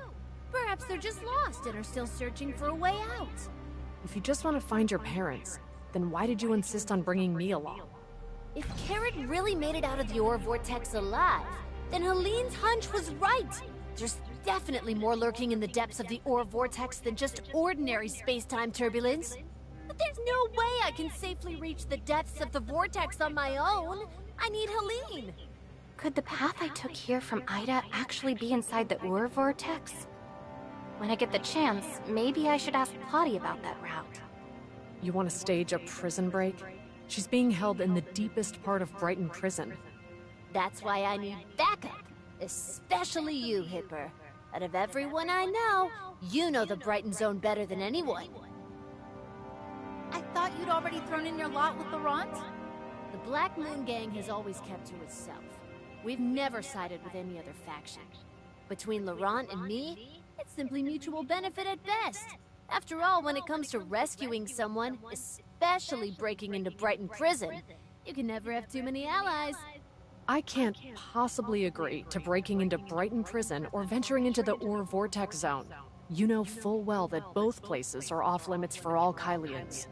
Perhaps they're just lost and are still searching for a way out. If you just want to find your parents, then why did you insist on bringing me along? If Carrot really made it out of the Ur Vortex alive, then Helene's hunch was right. There's definitely more lurking in the depths of the Ur Vortex than just ordinary space-time turbulence. But there's no way I can safely reach the depths of the vortex on my own. I need Helene. Could the path I took here from Ida actually be inside the Ur Vortex? When I get the chance, maybe I should ask Plotty about that route. You want to stage a prison break? She's being held in the deepest part of Brighton Prison. That's why I need backup. Especially you, Hipper. Out of everyone I know, you know the Brighton Zone better than anyone. I thought you'd already thrown in your lot with Laurent? The Black Moon Gang has always kept to itself. We've never sided with any other faction. Between Laurent and me, it's simply mutual benefit at best. After all, when it comes to rescuing someone, especially breaking into Brighton Prison, you can never have too many allies. I can't possibly agree to breaking into Brighton Prison or venturing into the Ore Vortex Zone. You know full well that both places are off-limits for all Kylians.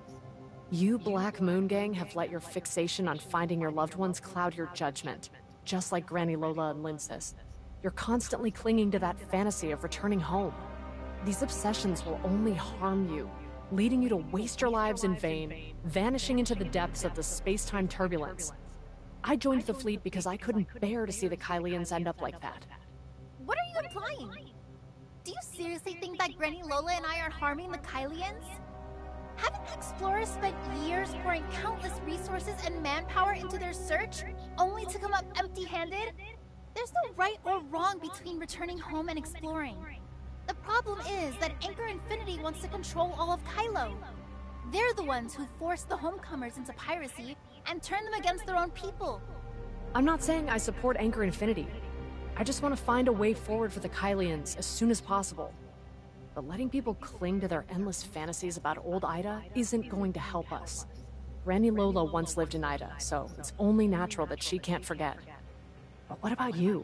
You Black Moon Gang have let your fixation on finding your loved ones cloud your judgment, just like Granny Lola and Linces. You're constantly clinging to that fantasy of returning home. These obsessions will only harm you, leading you to waste your lives in vain, vanishing into the depths of the space-time turbulence. I joined the fleet because I couldn't bear to see the Kylians end up like that. What are you implying? Do you seriously think that Granny Lola and I are harming the Kylians? Haven't explorers spent years pouring countless resources and manpower into their search, only to come up empty-handed? There's no right or wrong between returning home and exploring. The problem is that Anchor Infinity wants to control all of Kylo. They're the ones who forced the homecomers into piracy and turned them against their own people. I'm not saying I support Anchor Infinity. I just want to find a way forward for the Kylians as soon as possible. But letting people cling to their endless fantasies about old Ida isn't going to help us. Granny Lola once lived in Ida, so it's only natural that she can't forget. But what about you?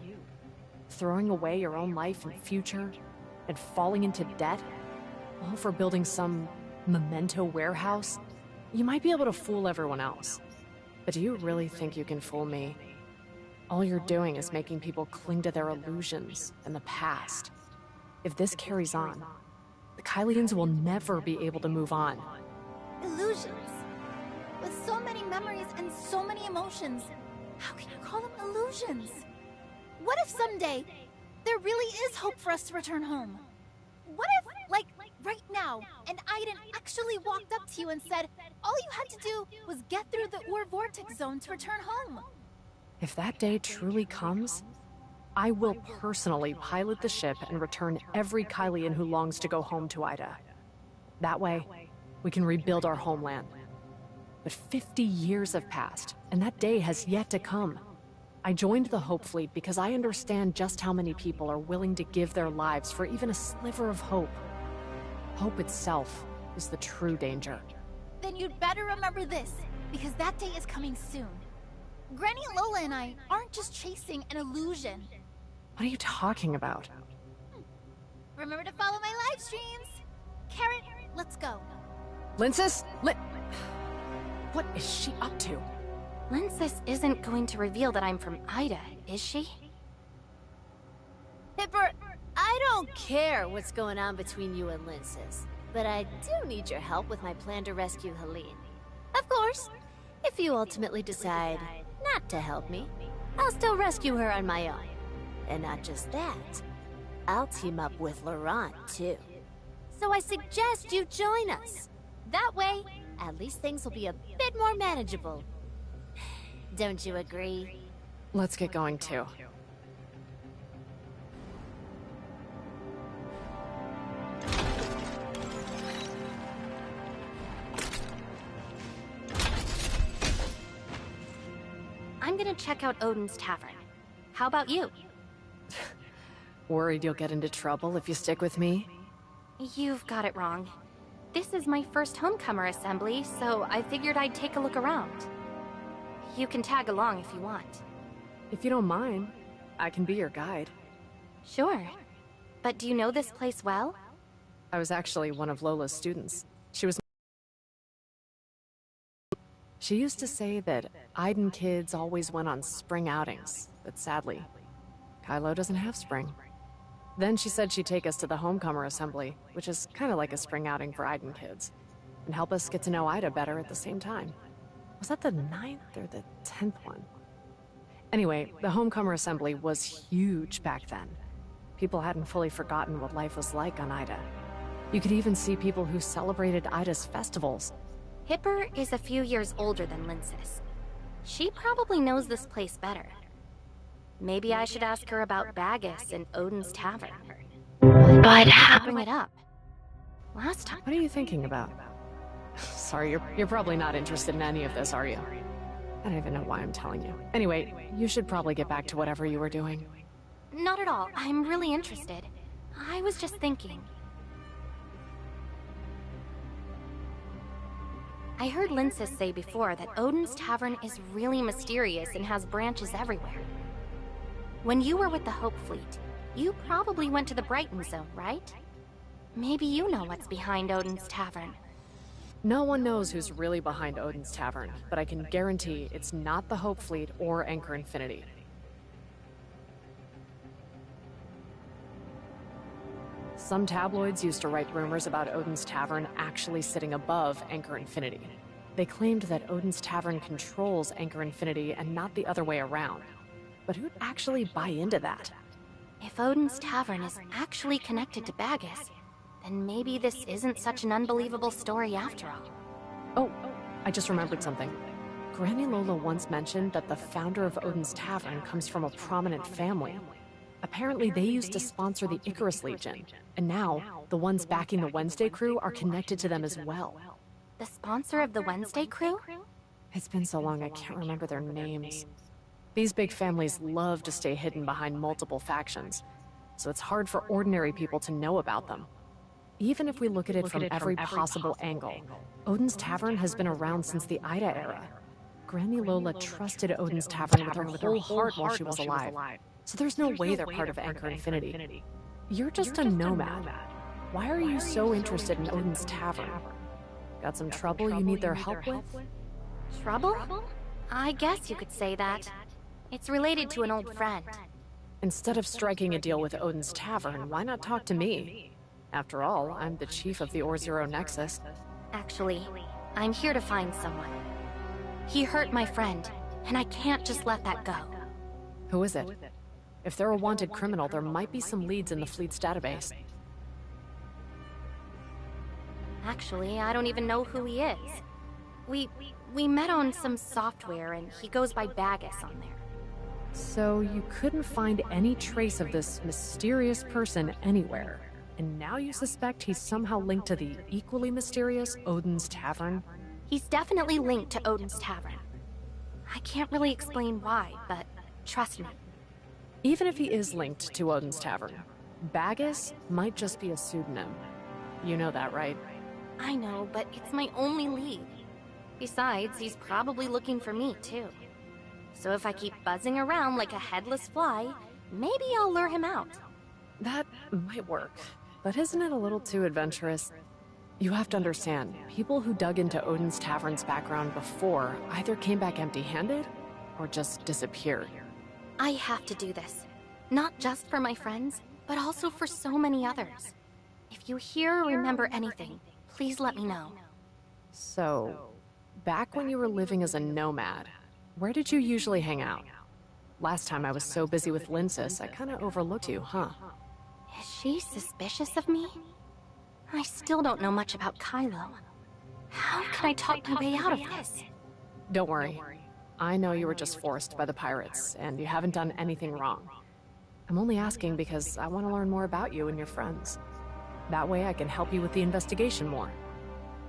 Throwing away your own life and future, and falling into debt? All for building some memento warehouse? You might be able to fool everyone else. But do you really think you can fool me? All you're doing is making people cling to their illusions and the past. If this carries on, the Kylians will never be able to move on. Illusions? With so many memories and so many emotions, how can you call them illusions? What if someday there really is hope for us to return home? What if, like right now, an Aiden actually walked up to you and said, all you had to do was get through the Ore Vortex Zone to return home? If that day truly comes, I will personally pilot the ship and return every Kylian who longs to go home to Ida. That way, we can rebuild our homeland. But 50 years have passed, and that day has yet to come. I joined the Hope Fleet because I understand just how many people are willing to give their lives for even a sliver of hope. Hope itself is the true danger. Then you'd better remember this, because that day is coming soon. Granny Lola and I aren't just chasing an illusion. What are you talking about? Remember to follow my live streams. Carrot, let's go. Linces? What is she up to? Linces isn't going to reveal that I'm from Ida, is she? Hipper, I don't care what's going on between you and Linces, but I do need your help with my plan to rescue Helene. Of course, if you ultimately decide not to help me, I'll still rescue her on my own. And not just that, I'll team up with Laurent, too. So I suggest you join us. That way, at least things will be a bit more manageable. Don't you agree? Let's get going, too. I'm gonna check out Odin's Tavern. How about you? Worried you'll get into trouble if you stick with me? You've got it wrong. This is my first homecomer assembly, so I figured I'd take a look around. You can tag along if you want. If you don't mind, I can be your guide. Sure. But do you know this place well? I was actually one of Lola's students. She used to say that Aiden kids always went on spring outings, but sadly, Kylo doesn't have spring. Then she said she'd take us to the Homecomer Assembly, which is kind of like a spring outing for Aiden kids, and help us get to know Ida better at the same time. Was that the 9th or the 10th one? Anyway, the Homecomer Assembly was huge back then. People hadn't fully forgotten what life was like on Ida. You could even see people who celebrated Ida's festivals. Hipper is a few years older than Linsis. She probably knows this place better. Maybe I should ask her about Bagus and Odin's Tavern. But how? Bring it up. Last time. What are you thinking about? Sorry, you're probably not interested in any of this, are you? I don't even know why I'm telling you. Anyway, you should probably get back to whatever you were doing. Not at all. I'm really interested. I was just thinking. I heard Linsis say before that Odin's Tavern is really mysterious and has branches everywhere. When you were with the Hope Fleet, you probably went to the Brighton Zone, right? Maybe you know what's behind Odin's Tavern. No one knows who's really behind Odin's Tavern, but I can guarantee it's not the Hope Fleet or Anchor Infinity. Some tabloids used to write rumors about Odin's Tavern actually sitting above Anchor Infinity. They claimed that Odin's Tavern controls Anchor Infinity and not the other way around. But who'd actually buy into that? If Odin's Tavern is actually connected to Bagus, then maybe this isn't such an unbelievable story after all. Oh, I just remembered something. Granny Lola once mentioned that the founder of Odin's Tavern comes from a prominent family. Apparently, they used to sponsor the Icarus Legion, and now, the ones backing the Wednesday crew are connected to them as well. The sponsor of the Wednesday crew? It's been so long I can't remember their names. These big families love to stay hidden behind multiple factions, so it's hard for ordinary people to know about them. Even if we look at it from every possible angle, Odin's Tavern has been around since the Ida era. Granny Lola trusted Odin's Tavern with her whole heart while she was alive. So there's no way they're part of Anchor Infinity. You're just a nomad. Why are you so interested in Odin's Tavern? Got some trouble you need their help with? Trouble? I guess you could say that. It's related to an old friend. Instead of striking a deal with Odin's Tavern, why not talk to me? After all, I'm the chief of the Or-Zero Nexus. Actually, I'm here to find someone. He hurt my friend, and I can't just let that go. Who is it? If they're a wanted criminal, there might be some leads in the fleet's database. Actually, I don't even know who he is. We met on some software, and he goes by Bagus on there. So you couldn't find any trace of this mysterious person anywhere, and now you suspect he's somehow linked to the equally mysterious Odin's Tavern? He's definitely linked to Odin's Tavern. I can't really explain why, but trust me. Even if he is linked to Odin's Tavern, Bagus might just be a pseudonym. You know that, right? I know, but it's my only lead. Besides, he's probably looking for me, too. So if I keep buzzing around like a headless fly, maybe I'll lure him out. That might work, but isn't it a little too adventurous? You have to understand, people who dug into Odin's Tavern's background before either came back empty-handed or just disappeared. I have to do this. Not just for my friends, but also for so many others. If you hear or remember anything, please let me know. So, back when you were living as a nomad, where did you usually hang out? Last time I was so busy with Linsis, I kinda overlooked you, huh? Is she suspicious of me? I still don't know much about Kylo. How can I talk my way out of this? Don't worry. I know you were just forced by the pirates, and you haven't done anything wrong. I'm only asking because I want to learn more about you and your friends. That way I can help you with the investigation more.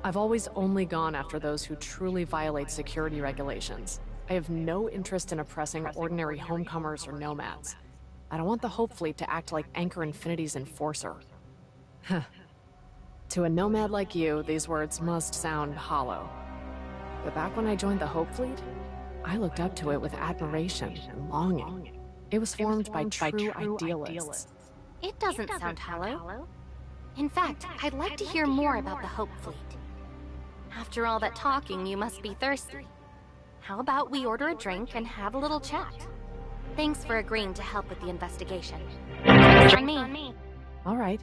I've always only gone after those who truly violate security regulations. I have no interest in oppressing ordinary homecomers or nomads. I don't want the Hope Fleet to act like Anchor Infinity's enforcer. To a nomad like you, these words must sound hollow. But back when I joined the Hope Fleet, I looked up to it with admiration and longing. It was formed by true idealists. It doesn't sound hollow. In fact, I'd like to hear more about the Hope Fleet. After all that talking, you must be thirsty. How about we order a drink and have a little chat? Thanks for agreeing to help with the investigation. Join me. All right.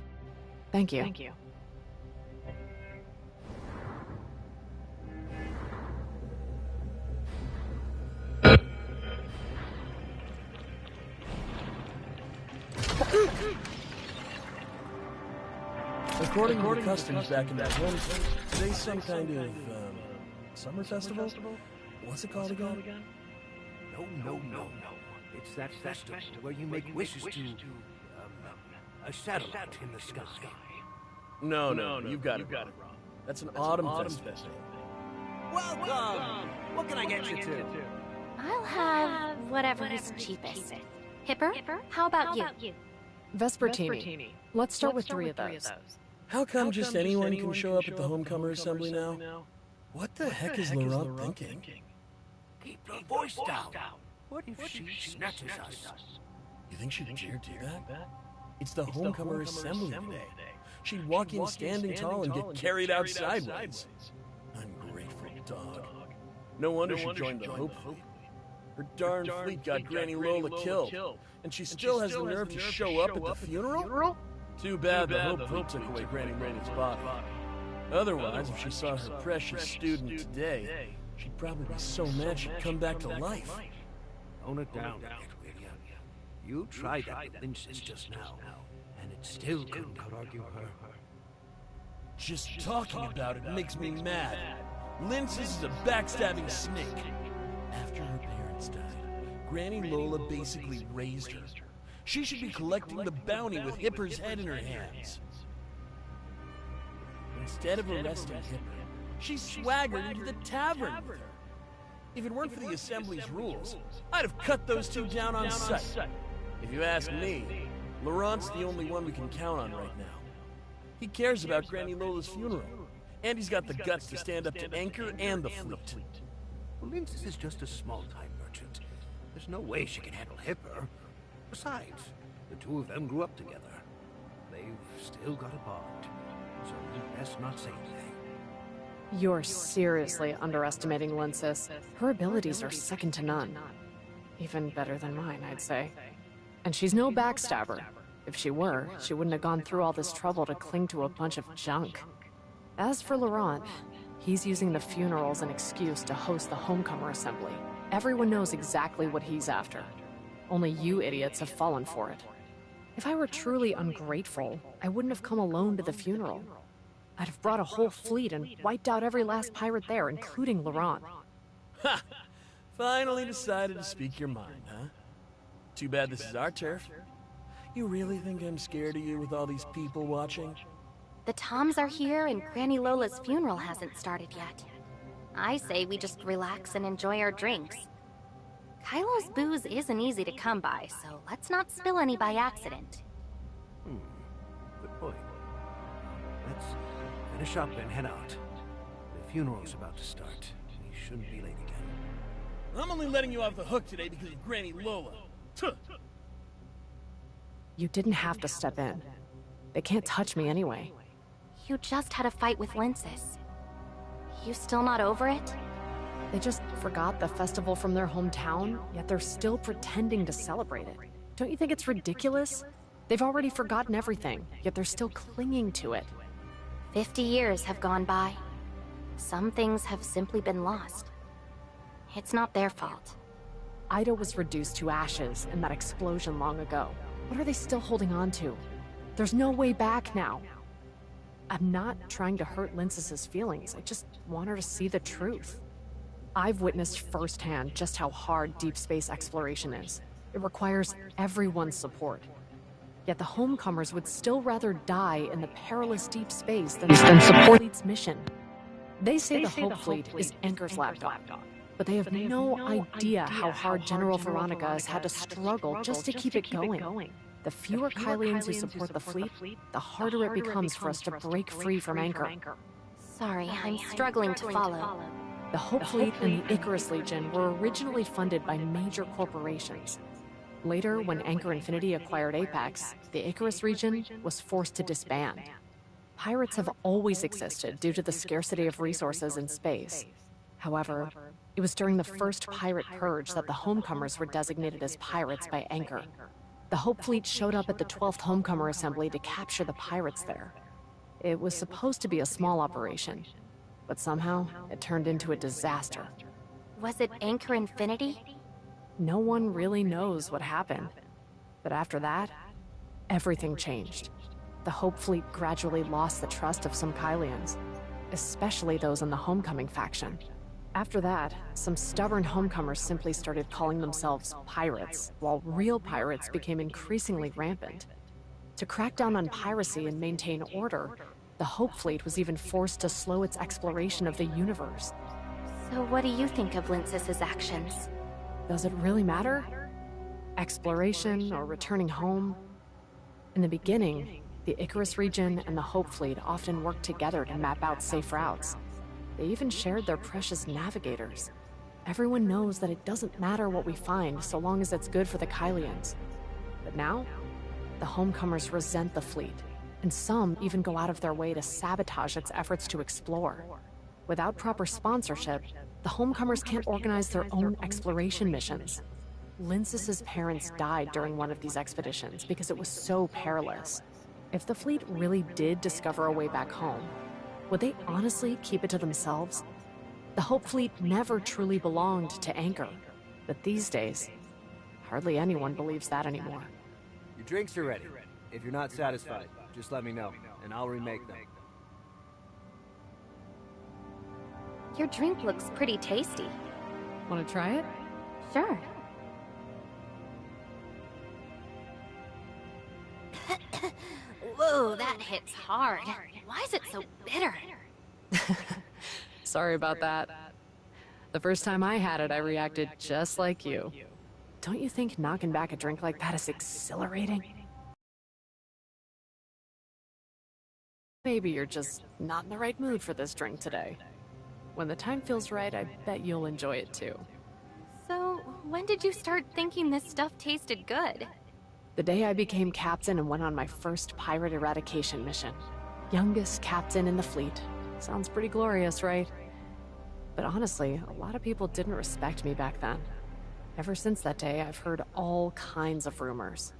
Thank you. According to customs back in that one, today's some kind of Summer Festival? What's it called again? No. It's that festival where you make wishes to, a satellite in the sky. No, you've got it wrong. That's an Autumn Festival. Welcome! What can I get you to? I'll have whatever's cheapest. Hipper, how about you? Vespertini. Let's start with 3 of those. How come just anyone can show up at the Homecomer Assembly now? What the heck is Laurent thinking? Keep your voice down. What if she snatches us? You think she'd dare do that? It's the Homecomer Assembly today. She'd walk in standing tall and get carried out sideways. Ungrateful dog. No wonder she joined the Hope Fleet. Her darn fleet got Granny Lola killed, and she still has the nerve to show up at the funeral? Too bad the Hope Fleet took away Granny Rainey's body. Otherwise, if she saw her precious student today, she'd probably be so mad she'd come back to life. Tone it down a bit, will ya? You tried that with Linces just now, and it still couldn't outargue her. Just talking about it makes me mad. Linces is a backstabbing snake. After her parents died, Granny Lola basically raised her. She should be collecting the bounty with Hipper's head in her hands. Instead of arresting Hipper, she swaggered into the tavern with her. If it weren't for the Assembly's rules, I'd have cut those two down on sight. If you ask me, Laurent's the only one we can count on right now. He cares about Granny Lola's funeral, and he's got the guts to stand up to Anchor and the fleet. Well, Linces is just a small-time merchant. There's no way she can handle Hipper. Besides, the two of them grew up together. They've still got a bond, so you best not say anything. You're seriously underestimating Linces. Her abilities are second to none. Even better than mine, I'd say. And she's no backstabber. If she were, she wouldn't have gone through all this trouble to cling to a bunch of junk. As for Laurent, he's using the funeral as an excuse to host the Homecomer Assembly. Everyone knows exactly what he's after. Only you idiots have fallen for it. If I were truly ungrateful, I wouldn't have come alone to the funeral. I'd have brought a whole fleet and wiped out every last pirate there, including Laurent. Ha! Finally decided to speak your mind, huh? Too bad this is our turf. You really think I'm scared of you with all these people watching? The Toms are here and Granny Lola's funeral hasn't started yet. I say we just relax and enjoy our drinks. Kylo's booze isn't easy to come by, so let's not spill any by accident. Good point. Let's finish up and head out. The funeral's about to start. We shouldn't be late again. I'm only letting you off the hook today because of Granny Lola. Tuh. You didn't have to step in. They can't touch me anyway. You just had a fight with Linces. You still not over it? They just forgot the festival from their hometown, yet they're still pretending to celebrate it. Don't you think it's ridiculous? They've already forgotten everything, yet they're still clinging to it. 50 years have gone by. Some things have simply been lost. It's not their fault. Ida was reduced to ashes in that explosion long ago. What are they still holding on to? There's no way back now. I'm not trying to hurt Linces' feelings. I just want her to see the truth. I've witnessed firsthand just how hard deep space exploration is. It requires everyone's support. Yet the Homecomers would still rather die in the perilous deep space than support Fleet's mission. They say the Hope Fleet is Anchor's lapdog, but they have no idea how hard General Veronica has had to struggle just to keep it going. The fewer Kylians who support the fleet, the harder it becomes for us to break free from Anchor. Sorry, I'm struggling to follow. The Hope Fleet and the Icarus Legion were originally funded by major corporations. Later, when Anchor Infinity acquired Apex, the Icarus region was forced to disband. Pirates have always existed due to the scarcity of resources in space. However, it was during the first pirate purge that the Homecomers were designated as pirates by Anchor. The Hope Fleet showed up at the 12th Homecomer Assembly to capture the pirates there. It was supposed to be a small operation, but somehow it turned into a disaster. Was it Anchor Infinity? No one really knows what happened. But after that, everything changed. The Hope Fleet gradually lost the trust of some Kylians, especially those in the Homecoming faction. After that, some stubborn homecomers simply started calling themselves pirates, while real pirates became increasingly rampant. To crack down on piracy and maintain order, the Hope Fleet was even forced to slow its exploration of the universe. So what do you think of Lincis's actions? Does it really matter? Exploration or returning home? In the beginning, the Icarus region and the Hope Fleet often worked together to map out safe routes. They even shared their precious navigators. Everyone knows that it doesn't matter what we find so long as it's good for the Kylians. But now, the homecomers resent the fleet, and some even go out of their way to sabotage its efforts to explore. Without proper sponsorship, the homecomers can't organize their own exploration missions. Lincis's parents died during one of these expeditions because it was so perilous. If the fleet really did discover a way back home, would they honestly keep it to themselves? The Hope Fleet never truly belonged to Anchor, but these days, hardly anyone believes that anymore. Your drinks are ready. If you're not satisfied, just let me know, and I'll remake them. Your drink looks pretty tasty. Want to try it? Sure. Whoa, that hits hard. Why is it so bitter? Sorry about that. The first time I had it, I reacted just like you. Don't you think knocking back a drink like that is exhilarating? Maybe you're just not in the right mood for this drink today. When the time feels right, I bet you'll enjoy it too. So, when did you start thinking this stuff tasted good? The day I became captain and went on my first pirate eradication mission. Youngest captain in the fleet. Sounds pretty glorious, right? But honestly, a lot of people didn't respect me back then. Ever since that day, I've heard all kinds of rumors.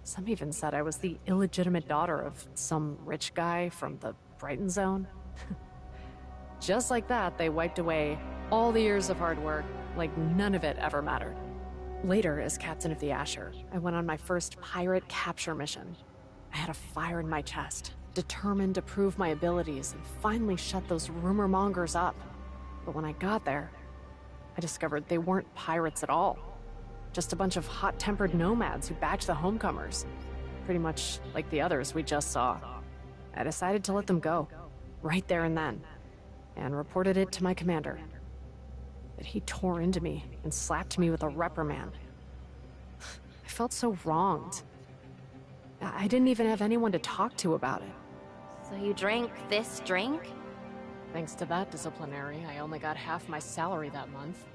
Some even said I was the illegitimate daughter of some rich guy from the Brighton Zone. Just like that, they wiped away all the years of hard work, like none of it ever mattered. Later, as captain of the Asher, I went on my first pirate capture mission. I had a fire in my chest, determined to prove my abilities and finally shut those rumor mongers up. But when I got there, I discovered they weren't pirates at all. Just a bunch of hot-tempered nomads who backed the homecomers. Pretty much like the others we just saw. I decided to let them go, right there and then, and reported it to my commander. But he tore into me and slapped me with a reprimand. I felt so wronged. I didn't even have anyone to talk to about it. So you drank this drink? Thanks to that disciplinary, I only got half my salary that month.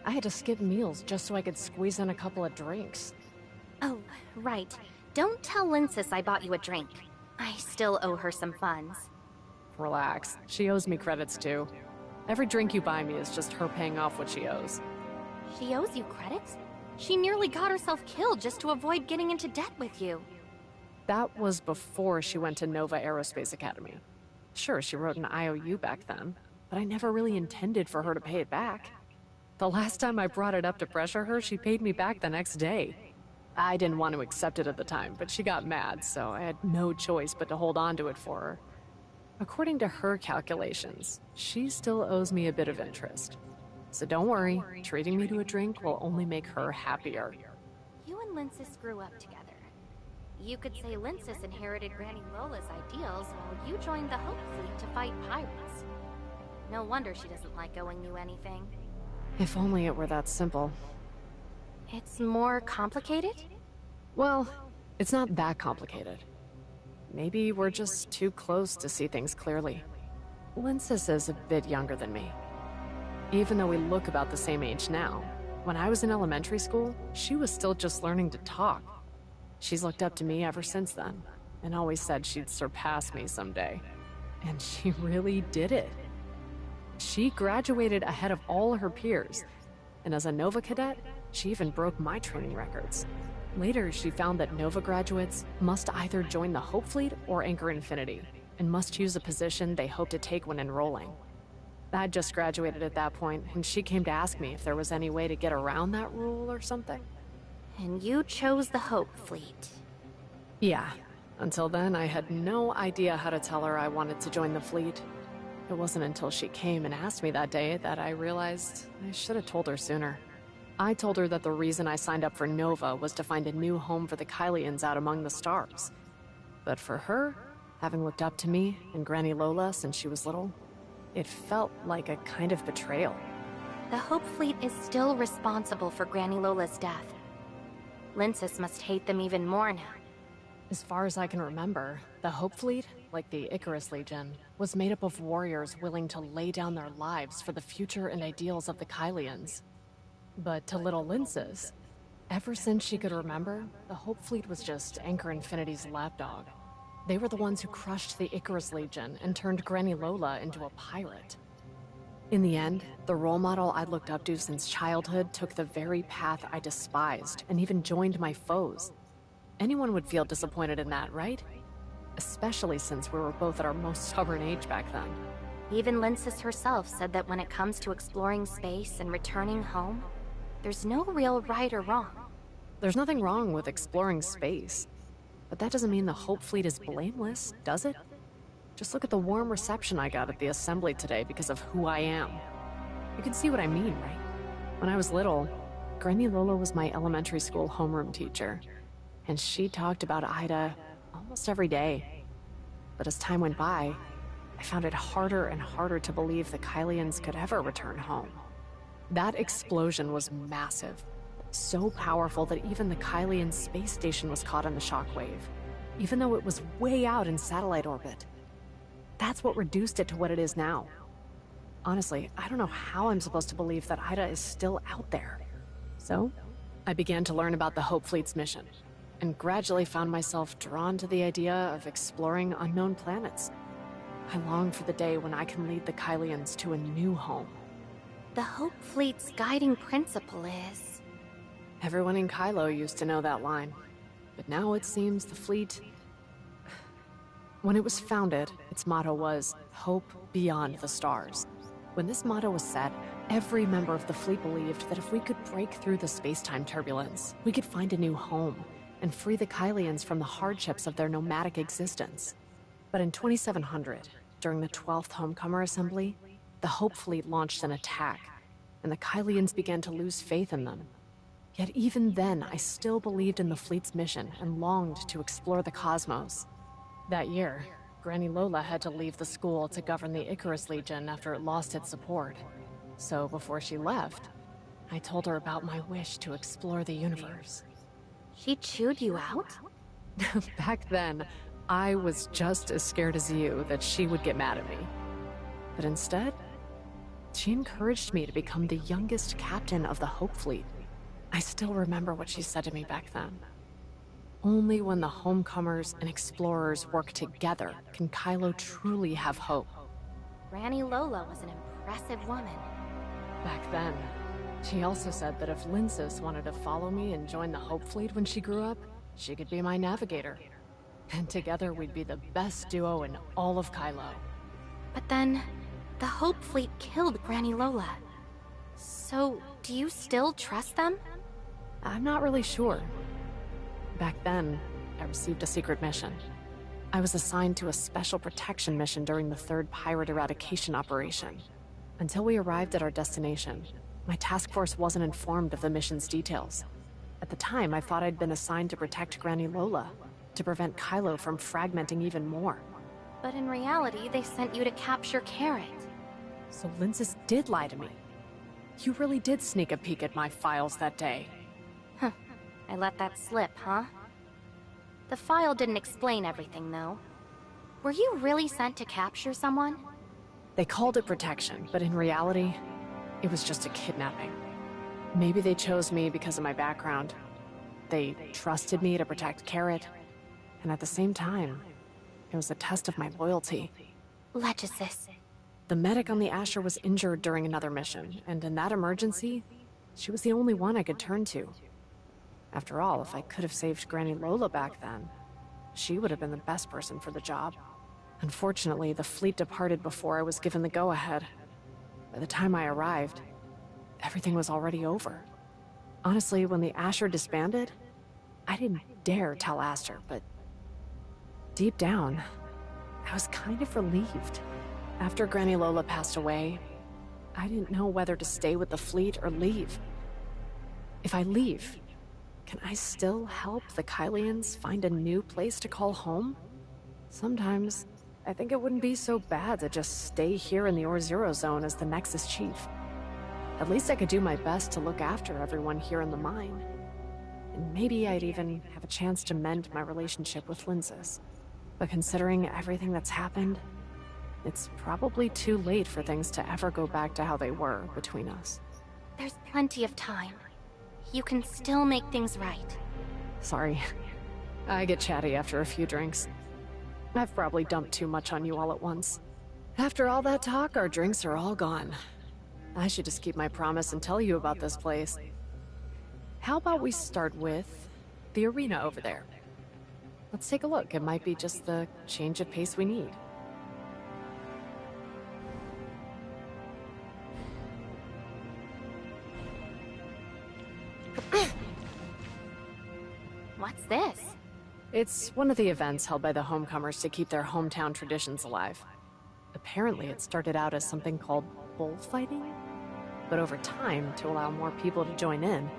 I had to skip meals just so I could squeeze in a couple of drinks. Oh, right. Don't tell Lincis I bought you a drink. I still owe her some funds. Relax. She owes me credits too. Every drink you buy me is just her paying off what she owes. She owes you credits? She nearly got herself killed just to avoid getting into debt with you. That was before she went to Nova Aerospace Academy. Sure, she wrote an IOU back then, but I never really intended for her to pay it back. The last time I brought it up to pressure her, she paid me back the next day. I didn't want to accept it at the time, but she got mad, so I had no choice but to hold on to it for her. According to her calculations, she still owes me a bit of interest. So don't worry, treating me to a drink will only make her happier. You and Lincis grew up together. You could say Lincis inherited Granny Lola's ideals while you joined the Hope Fleet to fight pirates. No wonder she doesn't like owing you anything. If only it were that simple. It's more complicated? Well, it's not that complicated. Maybe we're just too close to see things clearly. Lincis is a bit younger than me. Even though we look about the same age now, when I was in elementary school, she was still just learning to talk. She's looked up to me ever since then, and always said she'd surpass me someday. And she really did it. She graduated ahead of all her peers, and as a Nova cadet, she even broke my training records. Later, she found that Nova graduates must either join the Hope Fleet or Anchor Infinity, and must choose a position they hope to take when enrolling. I'd just graduated at that point, and she came to ask me if there was any way to get around that rule or something. And you chose the Hope Fleet. Yeah. Until then, I had no idea how to tell her I wanted to join the fleet. It wasn't until she came and asked me that day that I realized I should have told her sooner. I told her that the reason I signed up for Nova was to find a new home for the Kylians out among the stars. But for her, having looked up to me and Granny Lola since she was little, it felt like a kind of betrayal. The Hope Fleet is still responsible for Granny Lola's death. Linces must hate them even more now. As far as I can remember, the Hope Fleet, like the Icarus Legion, was made up of warriors willing to lay down their lives for the future and ideals of the Kylians. But to little Linces, ever since she could remember, the Hope Fleet was just Anchor Infinity's lapdog. They were the ones who crushed the Icarus Legion and turned Granny Lola into a pirate. In the end, the role model I'd looked up to since childhood took the very path I despised and even joined my foes. Anyone would feel disappointed in that, right? Especially since we were both at our most stubborn age back then. Even Linces herself said that when it comes to exploring space and returning home, there's no real right or wrong. There's nothing wrong with exploring space. But that doesn't mean the Hope Fleet is blameless, does it? Just look at the warm reception I got at the assembly today because of who I am. You can see what I mean, right? When I was little, Granny Lola was my elementary school homeroom teacher, and she talked about Ida almost every day. But as time went by, I found it harder and harder to believe the Kylians could ever return home. That explosion was massive, so powerful that even the Kylian space station was caught in the shockwave, even though it was way out in satellite orbit. That's what reduced it to what it is now. Honestly, I don't know how I'm supposed to believe that Ida is still out there. So, I began to learn about the Hope Fleet's mission, and gradually found myself drawn to the idea of exploring unknown planets. I long for the day when I can lead the Kylians to a new home. The Hope Fleet's guiding principle is... Everyone in Kylo used to know that line, but now it seems the fleet... When it was founded, its motto was, Hope Beyond the Stars. When this motto was set, every member of the fleet believed that if we could break through the space-time turbulence, we could find a new home, and free the Kylians from the hardships of their nomadic existence. But in 2700, during the 12th Homecomer Assembly, the Hope Fleet launched an attack, and the Kylians began to lose faith in them. Yet even then, I still believed in the fleet's mission and longed to explore the cosmos. That year, Granny Lola had to leave the school to govern the Icarus Legion after it lost its support. So before she left, I told her about my wish to explore the universe. She chewed you out? Back then, I was just as scared as you that she would get mad at me. But instead, she encouraged me to become the youngest captain of the Hope Fleet. I still remember what she said to me back then. Only when the homecomers and explorers work together can Kylo truly have hope. Granny Lola was an impressive woman. Back then, she also said that if Linces wanted to follow me and join the Hope Fleet when she grew up, she could be my navigator. And together we'd be the best duo in all of Kylo. But then, the Hope Fleet killed Granny Lola. So, do you still trust them? I'm not really sure. Back then, I received a secret mission. I was assigned to a special protection mission during the 3rd Pirate Eradication Operation. Until we arrived at our destination, my task force wasn't informed of the mission's details. At the time, I thought I'd been assigned to protect Granny Lola, to prevent Kylo from fragmenting even more. But in reality, they sent you to capture Carrot. So Linces did lie to me. You really did sneak a peek at my files that day. Huh. I let that slip, huh? The file didn't explain everything, though. Were you really sent to capture someone? They called it protection, but in reality, it was just a kidnapping. Maybe they chose me because of my background. They trusted me to protect Carrot, and at the same time, it was a test of my loyalty. Legisis. The medic on the Asher was injured during another mission, and in that emergency, she was the only one I could turn to. After all, if I could have saved Granny Lola back then, she would have been the best person for the job. Unfortunately, the fleet departed before I was given the go-ahead. By the time I arrived, everything was already over. Honestly, when the Asher disbanded, I didn't dare tell Aster, but deep down, I was kind of relieved. After Granny Lola passed away, I didn't know whether to stay with the fleet or leave. If I leave, can I still help the Kylians find a new place to call home? Sometimes, I think it wouldn't be so bad to just stay here in the Or-Zero zone as the Nexus Chief. At least I could do my best to look after everyone here in the mine. And maybe I'd even have a chance to mend my relationship with Linzis. But considering everything that's happened, it's probably too late for things to ever go back to how they were between us. There's plenty of time. You can still make things right. Sorry. I get chatty after a few drinks. I've probably dumped too much on you all at once. After all that talk, our drinks are all gone. I should just keep my promise and tell you about this place. How about we start with the arena over there? Let's take a look. It might be just the change of pace we need. What's this? It's one of the events held by the homecomers to keep their hometown traditions alive. Apparently, it started out as something called bullfighting, but over time, to allow more people to join in,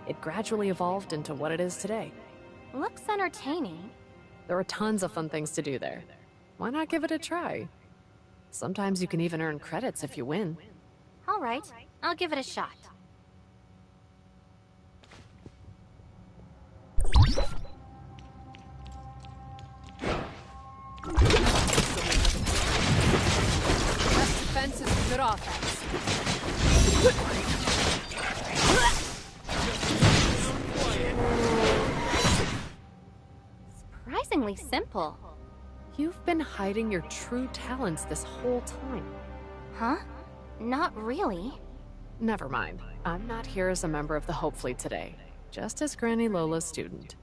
it gradually evolved into what it is today. Looks entertaining. There are tons of fun things to do there. Why not give it a try? Sometimes you can even earn credits if you win. All right, I'll give it a shot. Best defense is good offense. Surprisingly simple. You've been hiding your true talents this whole time. Huh? Not really. Never mind. I'm not here as a member of the Hope Fleet today. Just as Granny Lola's student.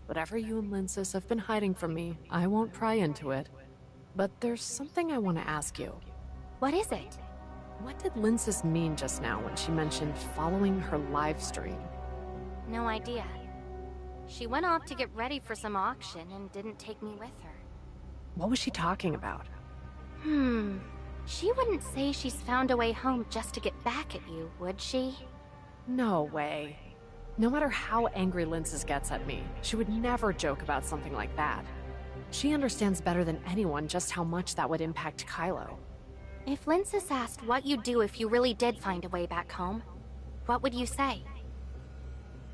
Whatever you and Linzis have been hiding from me, I won't pry into it. But there's something I want to ask you. What is it? What did Linzis mean just now when she mentioned following her live stream? No idea. She went off to get ready for some auction and didn't take me with her. What was she talking about? She wouldn't say she's found a way home just to get back at you, would she? No way. No matter how angry Linzis gets at me, she would never joke about something like that. She understands better than anyone just how much that would impact Kylo. If Linzis asked what you'd do if you really did find a way back home, what would you say?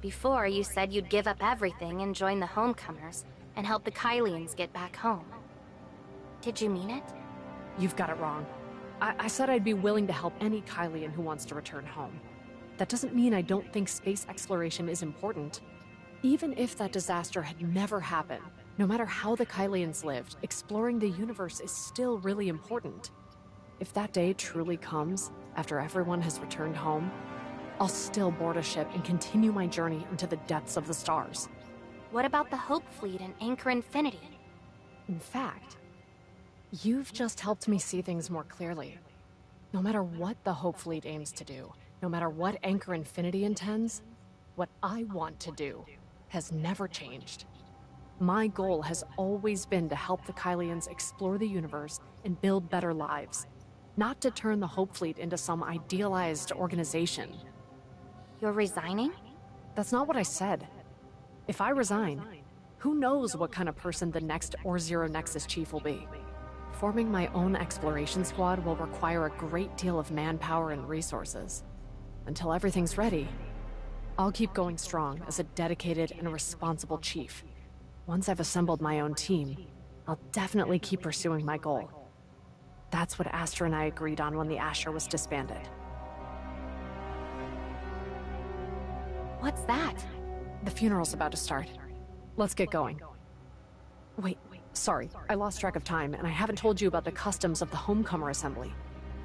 Before, you said you'd give up everything and join the homecomers and help the Kylians get back home. Did you mean it? You've got it wrong. I said I'd be willing to help any Kylian who wants to return home. That doesn't mean I don't think space exploration is important. Even if that disaster had never happened, no matter how the Kylians lived, exploring the universe is still really important. If that day truly comes, after everyone has returned home, I'll still board a ship and continue my journey into the depths of the stars. What about the Hope Fleet and Anchor Infinity? In fact, you've just helped me see things more clearly. No matter what the Hope Fleet aims to do, no matter what Anchor Infinity intends, what I want to do has never changed. My goal has always been to help the Kylians explore the universe and build better lives, not to turn the Hope Fleet into some idealized organization. You're resigning? That's not what I said. If I resign, who knows what kind of person the next Or-Zero Nexus Chief will be. Forming my own exploration squad will require a great deal of manpower and resources. Until everything's ready, I'll keep going strong as a dedicated and responsible chief. Once I've assembled my own team, I'll definitely keep pursuing my goal. That's what Astra and I agreed on when the Asher was disbanded. What's that? The funeral's about to start. Let's get going. Wait, sorry, I lost track of time, and I haven't told you about the customs of the Homecomer Assembly.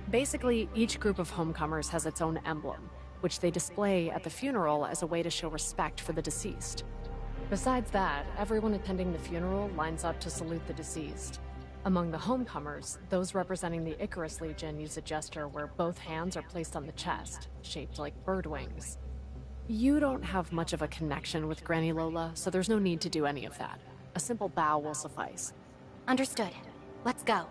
Basically, each group of Homecomers has its own emblem, which they display at the funeral as a way to show respect for the deceased. Besides that, everyone attending the funeral lines up to salute the deceased. Among the Homecomers, those representing the Icarus Legion use a gesture where both hands are placed on the chest, shaped like bird wings. You don't have much of a connection with Granny Lola, so there's no need to do any of that. A simple bow will suffice. Understood. Let's go.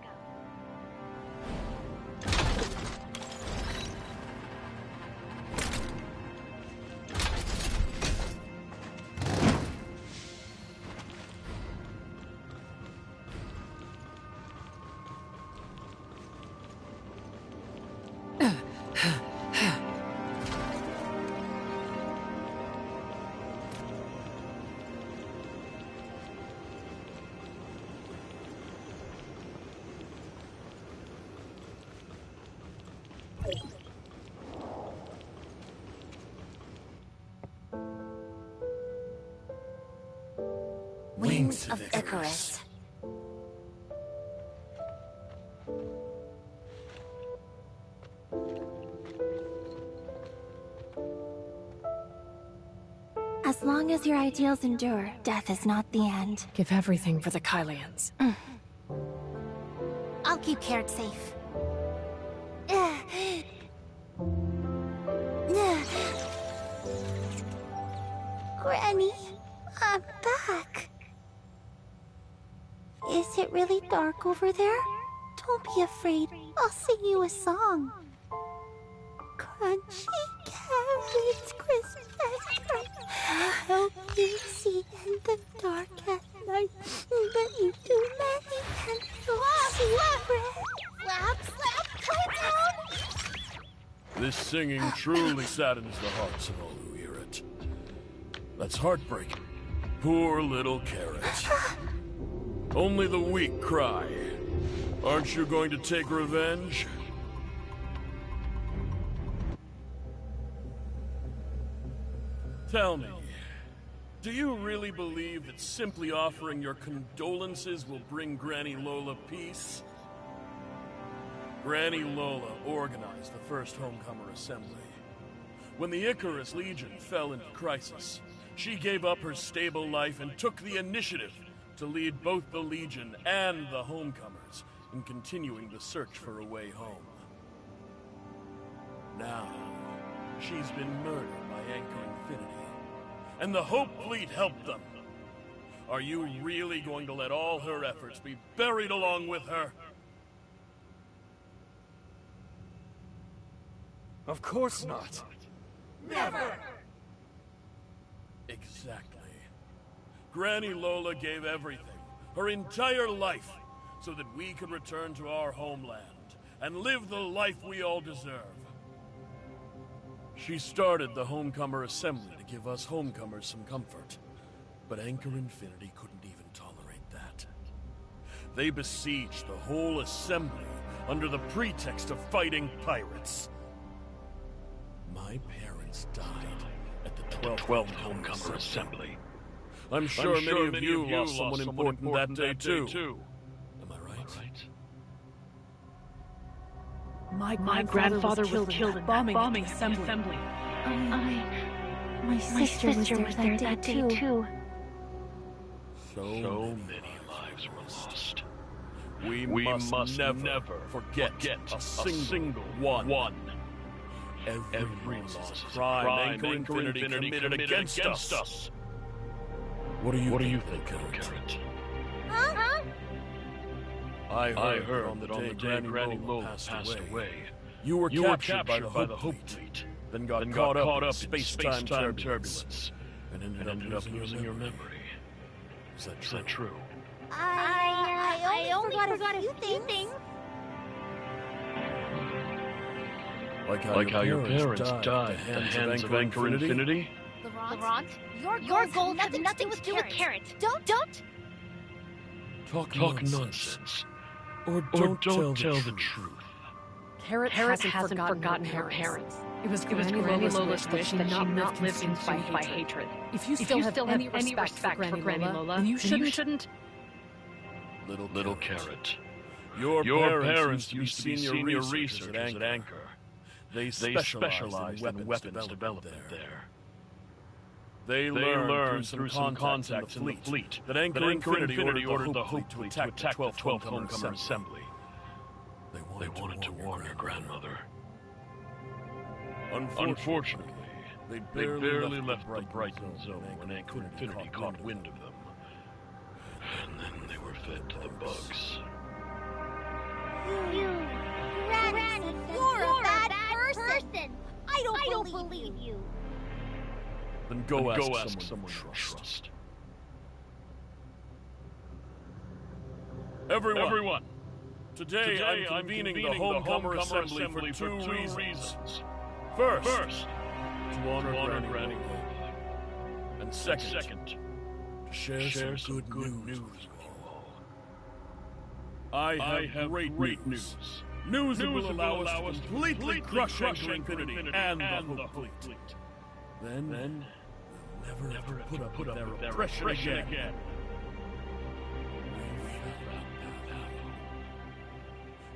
Wings of Icarus. As long as your ideals endure, death is not the end. Give everything for the Kylians. I'll keep Carrot safe. Granny, I'm back. Is it really dark over there? Don't be afraid. I'll sing you a song. Crunchy carrots, crisp and crunchy. Help you see in the dark at night. But you too many and you'll see red. Slap, calm down. This singing truly saddens the hearts of all who hear it. That's heartbreaking. Poor little Carrot. Only the weak cry. Aren't you going to take revenge? Tell me, do you really believe that simply offering your condolences will bring Granny Lola peace? Granny Lola organized the first Homecomer Assembly. When the Icarus Legion fell into crisis, she gave up her stable life and took the initiative to lead both the Legion and the Homecomers in continuing the search for a way home. Now, she's been murdered by Anchor Infinity, and the Hope Fleet helped them. Are you really going to let all her efforts be buried along with her? Of course not. Never! Exactly. Granny Lola gave everything, her entire life, so that we could return to our homeland and live the life we all deserve. She started the Homecomer Assembly to give us Homecomers some comfort, but Anchor Infinity couldn't even tolerate that. They besieged the whole assembly under the pretext of fighting pirates. My parents died at the 12th Homecomer Assembly. I'm sure many of you lost someone important that day too. Am I right? My grandfather was killed in bombing the assembly. My sister was there that day too. So many lives were lost. We must never forget a single one. Every lost is a crime Anchor Infinity committed against us. What do you think, Carrot? Huh? I heard on the day Granny Lola passed away. You were captured by the Hope Fleet, then got caught up in space-time turbulence, and ended up losing your memory. Is that true? I only forgot a few things. Like how your parents died at the hands of Anchor Infinity? Laurent, your goals have nothing to do with Carrot. Don't! Talk nonsense. Or don't tell the truth. Carrot hasn't forgotten her parents. It was Granny Lola's wish that she not live consumed by hatred. If you still have any respect for Granny Lola, then you shouldn't... Little Carrot. Your parents used to be senior researchers at Anchor. They specialized in weapons development there. They learned through some contacts in the fleet that Anchor Infinity ordered the Hope Fleet to attack the 12th Homecomer Assembly. They wanted to warn your grandmother. Unfortunately, they barely left the Brighton Zone when Anchor Infinity caught wind of them. And then they were fed to the bugs. Granny, you're a bad person. I don't believe you. Then go ask someone you trust. Everyone! Today I'm convening the Homecomer Assembly for two reasons. First, to honor Granny Lola. And second, to share some good news with you all. I have great news. News that will allow us to completely crush Anchor Infinity and the Hope Fleet. Then we'll never have to put up with their oppression again.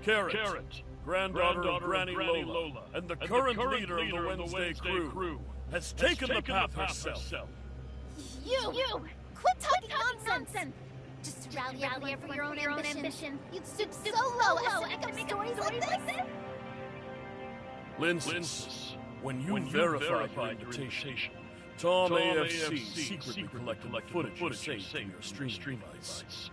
Carrot, granddaughter of Granny Lola, and the current leader of the Wednesday crew, has taken the path herself. You! Quit talking nonsense! Just rally everyone for your own ambition. You'd stoop so low as to make up stories like this? Linces, when you verified your invitation, Tom AFC secretly collected the footage you saved from your stream device.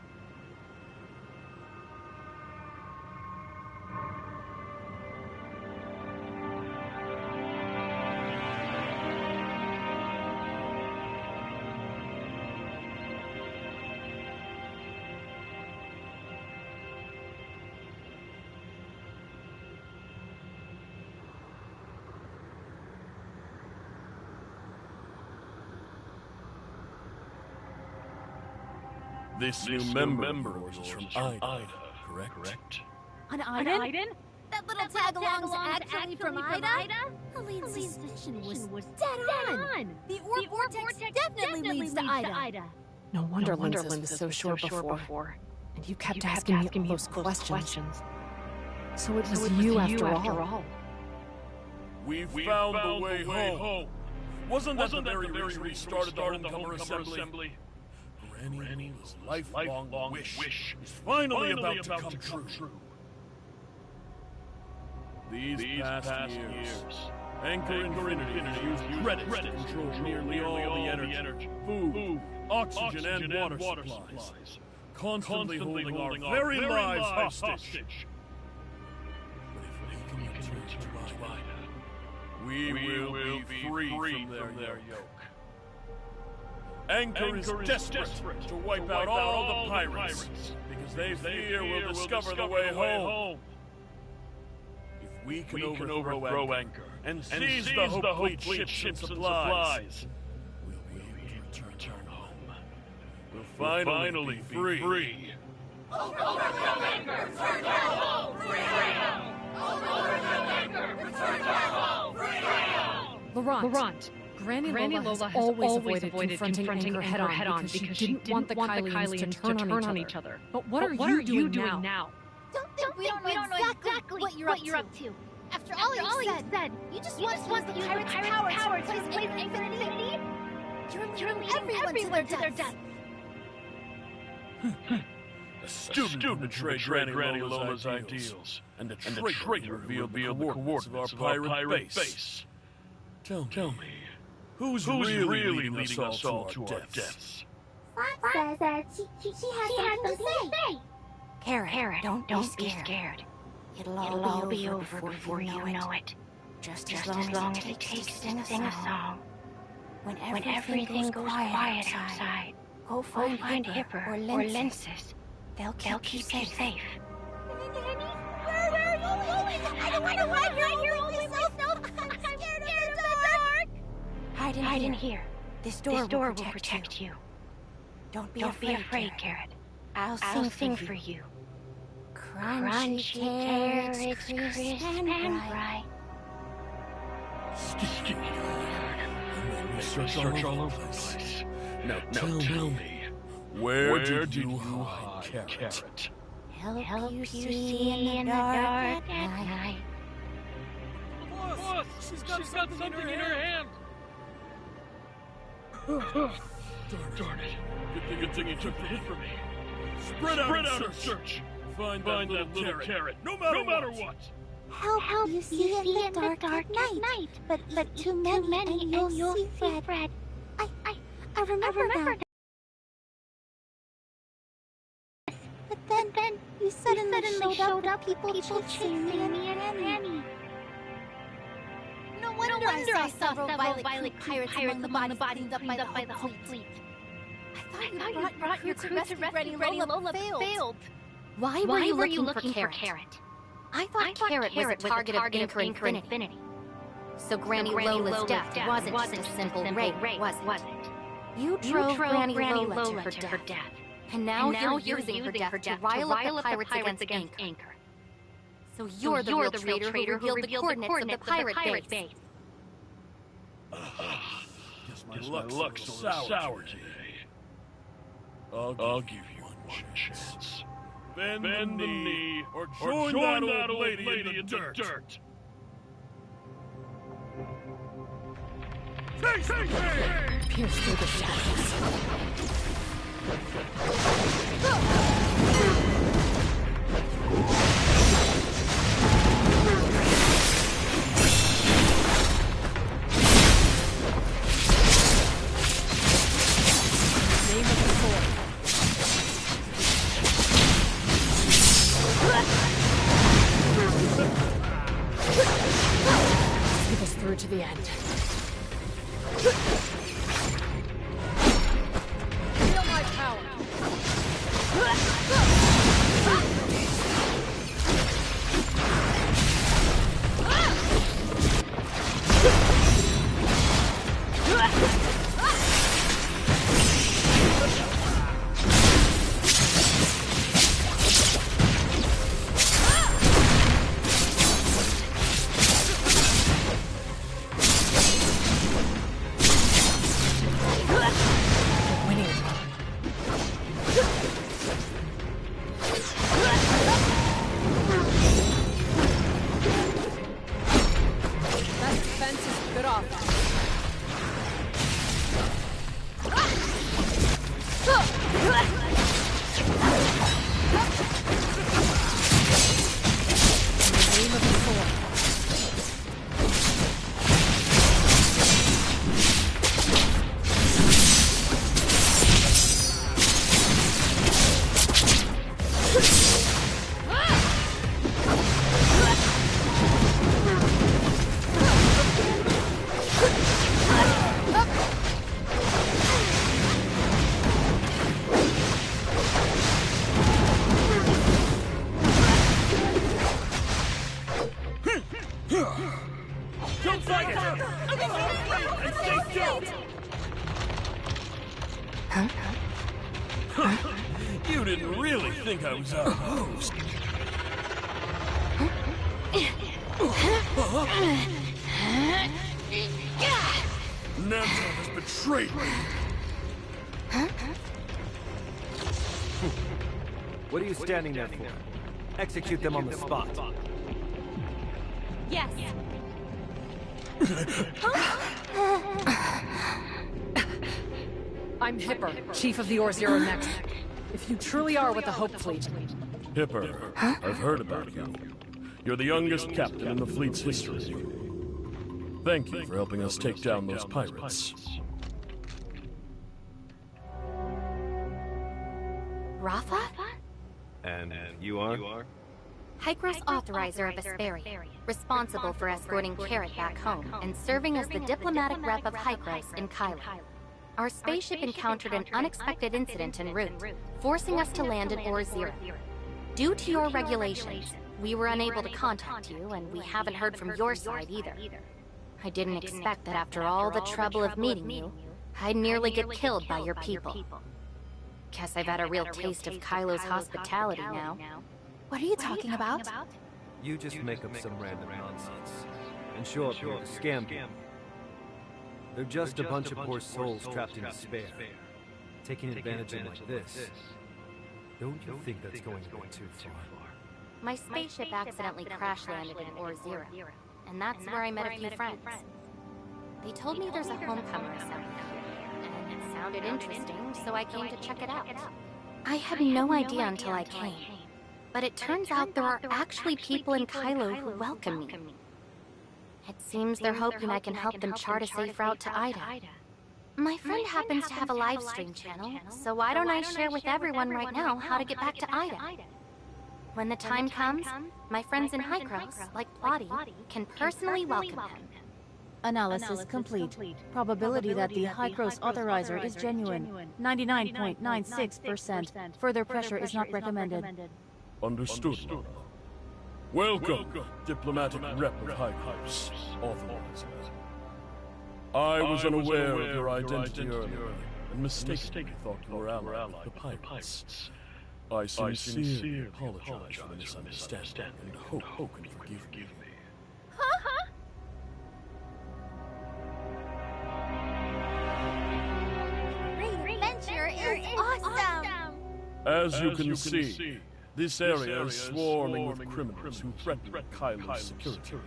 This new member of yours from Ida, correct? On Iden? That little tag-along's actually from Ida? Helene's suspicion was dead on! The orb vortex definitely leads to Ida! No wonder Linda is so sure before. And you kept asking me all those questions. So it was you after all. We found the way home. Wasn't that the very reason we started the Homecomer Assembly? Granny Lola's lifelong wish is finally about to come true. These past years, Anchor Infinity has used credits to control nearly all the energy, food, oxygen, and water supplies, constantly holding our very lives hostage. But if we can return to Ida, we will be free from their yoke. Anchor is desperate to wipe out all the pirates, because they fear we'll discover the way home. If we can overthrow Anchor and seize the Hope Fleet ships and supplies, we'll be able to return home. We'll finally be free. Overthrow Anchor! Return home! Freedom! Overthrow Anchor! Return home! Freedom! Laurent, Granny Lola has always avoided confronting Anchor head-on because she didn't want the Kylians to turn on each other. But what are you doing now? Don't think we don't know exactly what you're up to. After all you said, you just want the pirates' power to replace Anchor Infinity? You're leading everyone to their death. A student betrayed Granny Lola's ideals, and a traitor revealed the coordinates of our pirate base. Tell me, who's really leading us all to our deaths? Flat says she has something to say. Carrot, don't be scared. It'll all be over before you know it. Just as long as it takes to sing a song. When everything goes quiet outside, go find Hipper or Linces. They'll keep you safe. Where are you going? I don't want to ride here all by myself. I'm scared of the dark. Hide in here. This door will protect you. Don't be afraid, Carrot. I'll sing for you. Crunchy carrots, crisp and bright. Search all over the place. Now tell me, where did you hide Carrot? Help you see in the dark at night. Boss, she's got something in her hand. Darn it. Good thing you took the hit from me. Spread out and search. Find that little carrot, no matter what. Help you see in the dark at night. But too many and you'll see Fred. I remember now. But then you suddenly showed up, people chasing me and Granny. No wonder I saw several Violet pirates among the bodies cleaned up by the Hope Fleet. I thought you brought your crew to rescue Granny Lola, but failed. Why were you looking for Carrot? I thought Carrot was a target of Anchor Infinity. So Granny Lola's death wasn't just a simple rape, was it? You drove Granny Lola to her death. And now you're using her death to rile up the pirates against Anchor. So you're the real traitor who revealed the coordinates of the pirate base. Guess my luck's sour today. I'll give you one chance. bend the knee, or join that old lady in the dirt. Chase the pain! Pierce through the shadows. Name of the sword. See us through to the end. Feel my power. You didn't really think I was out of host. Nanta has betrayed me. What are you standing there for? Execute them on the spot. Yes. I'm Hipper, Chief of the Or-Zero Next. If you truly are with the Hope Fleet... Hipper, I've heard about you. You're the youngest captain in the fleet's history. Thank you for helping us take down those pirates. Rafa? And you are? Hykros Authorizer of Vesperi, responsible for escorting Carrot back home and serving as the diplomatic rep of Hykros in Kylo. Our spaceship encountered an unexpected incident en route, forcing us to land in Or-Zero. Due to your regulations, we were unable to contact you, and we haven't heard from your side either. I didn't expect that after all the trouble of meeting you, I'd nearly get killed by your people. Guess I've had a real taste of Kylo's hospitality now. What are you talking about? You just make up some random nonsense and show up here to scam people. They're just a bunch of poor souls trapped in despair, taking advantage of like this. Don't you think that's going a bit too far? My spaceship accidentally crash-landed in Or-Zero, and that's where I met a few friends. They told me there's a homecomer assembly here, and it sounded interesting, so I came to check it out. I had no idea until I came, but it turns out there are actually people in Kylo who welcome me. It seems they're hoping I can help them chart a safe route to Ida. My friend happens to have a live stream channel, so why don't I share with everyone right now how to get back to Ida? When the time comes, my friends in Hykros, like Plotty, can personally welcome him. Analysis complete. Probability that the Hykros Authorizer is genuine. 99.96%. Further pressure is not recommended. Understood, Luna. Welcome, diplomatic rep of Hykros, Authorizer. I was unaware of your identity earlier, and mistakenly thought you were allied with the pirates. I sincerely apologize for the misunderstanding, and hope you can forgive me. Great adventure is awesome! As you can see, This area is swarming with criminals who threaten Kylo's security,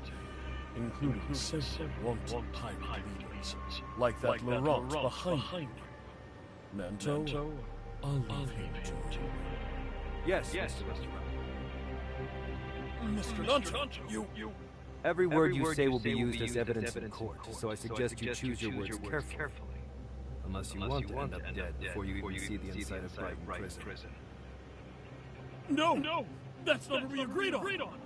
including several wanted pirate leaders, like that Laurent behind you. Nanto, I'll leave him to you. Yes, Mr. Nanto, you... Every word you say will be used as evidence in court, so I suggest you choose your words carefully. Unless you want to end up dead before you even see the inside of Brighton Prison. No! That's not what we agreed on!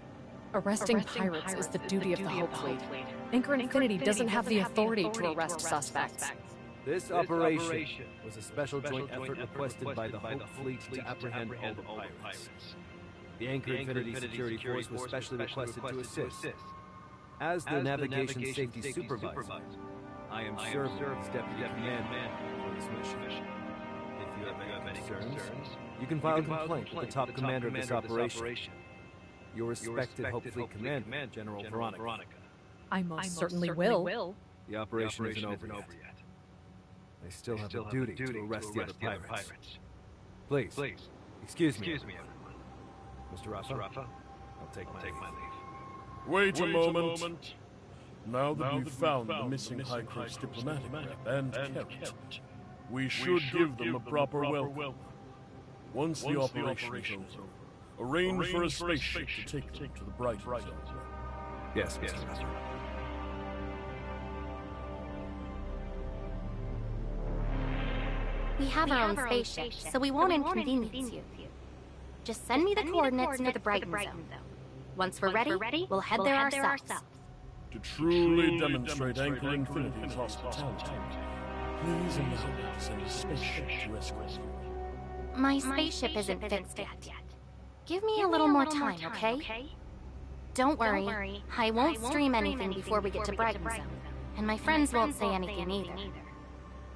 Arresting pirates is the duty of the Hope Fleet. Anchor Infinity doesn't have the authority to arrest suspects. This operation was a special joint effort requested by the Hope Fleet to apprehend all the pirates. The Anchor Infinity Security Force was specially requested to assist. As the Navigation Safety Supervisor, I am serving as Deputy Commander for this mission. If you have any concerns, you can file a complaint with the top commander of this operation. Your respected Hope Fleet Commander, General Veronica. I most certainly will. The operation isn't over yet. I still have a duty to arrest the other pirates. Please, excuse me, everyone. Mr. Rafa, I'll take my leave. Wait a moment. Now that we've found the missing High Coast diplomatic rep and Carrot, we should give them a proper welcome. Once the operation is over, arrange for a spaceship to take them to the Brighton Zone. Yes, Mr. Rafa. We have our own spaceship, so we won't inconvenience you. Just send me the coordinates for the Brighton Zone. Once we're ready, we'll head there ourselves. To truly demonstrate Anchor Infinity's hospitality, please allow me to send a spaceship to escort you. My spaceship isn't fixed yet. Give me a little more time, okay? Don't worry, I won't stream anything before we get to Brighton Zone. And my friends won't say anything either.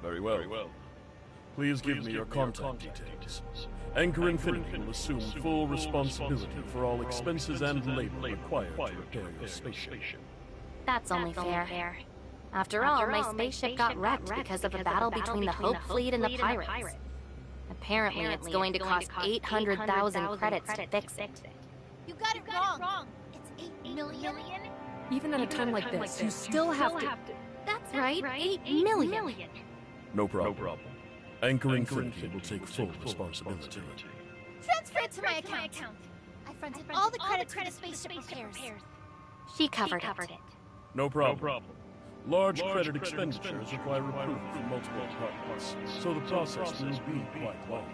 Very well. Please give me your contact details. Anchor Infinity will assume full responsibility for all expenses and labor required to repair your spaceship. That's only fair. After all, my spaceship got wrecked because of a battle between the Hope Fleet and the pirates. Apparently, it's going to cost 800,000 credits to fix it. You got it wrong. It's 8 million. Even at a time like this, you still have to... That's right, 8 million. No problem. Anchor Infinity will take full responsibility. Transfer it to my account. I fronted all the credits for the spaceship repairs. She covered it. No problem. Large credit expenditures require approval from multiple departments, so the process will be quite long.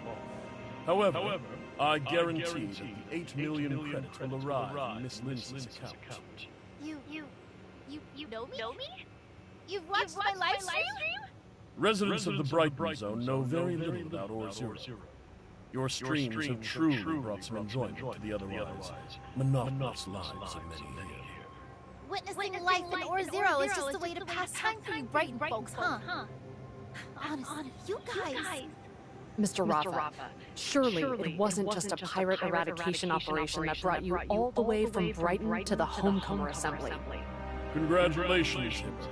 However, I guarantee that the 8 million credits will arrive in Miss Lindsay's account. You know me? You've watched my live stream? Residents of the Brighton Zone know very little about Ore-Zero. Your streams have truly brought some enjoyment to the otherwise monotonous lives of many here. Witnessing life in Ore-Zero is just a way to pass time for you Brighton folks, huh? Honestly, you guys... Mr. Rafa, surely it wasn't just a pirate eradication operation that brought you all the way from Brighton to the Homecomer Assembly. Congratulations, Hipper.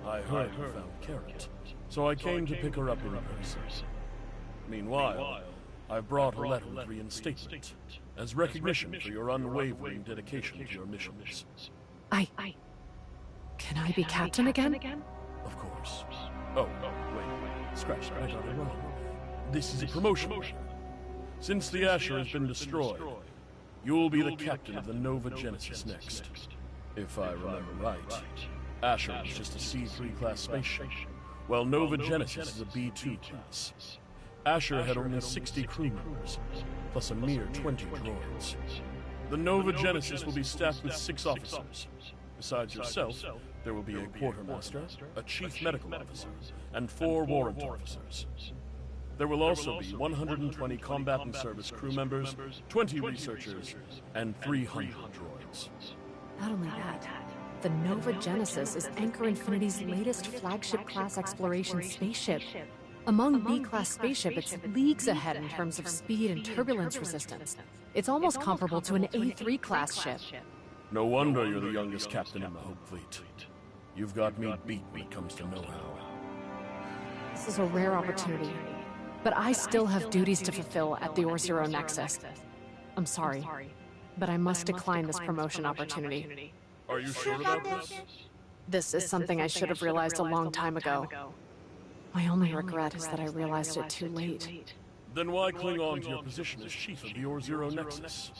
I heard you found Carrot, so I came to pick her up in person. Meanwhile, I've brought a letter of reinstatement as recognition for your unwavering dedication to your missions. Can I be captain again? Of course. Oh, wait. Scratch that. I got it wrong. This is a promotion. Since the Asher has been destroyed, you'll be the captain of the Nova Genesis next. If I remember right, Asher was just a C3 class spaceship, while Nova Genesis is a B2 class. Asher had only 60 crew members, plus a mere 20 droids. The Nova Genesis will be staffed with 6 officers. Besides yourself, there will be a quartermaster, a chief medical officer, and 4 warrant officers. There will also be 120 combatant service crew members, 20 researchers, and 300 droids. Not only that, the Nova Genesis is Anchor Infinity's latest flagship-class exploration spaceship. Among B-class spaceship, it's leagues ahead in terms of speed and turbulence resistance. It's almost comparable to an A3 class ship. No wonder you're the youngest captain in the Hope Fleet. You've got me beat when it comes to know-how. This is a rare opportunity, but I still have duties to fulfill at the Ore-Zero Nexus. I'm sorry, but I must decline this promotion opportunity. Are you sure about this? This is something I should have realized a long time ago. My only regret is that I realized it too late. Then why cling on to your position as chief of the Or-Zero Nexus?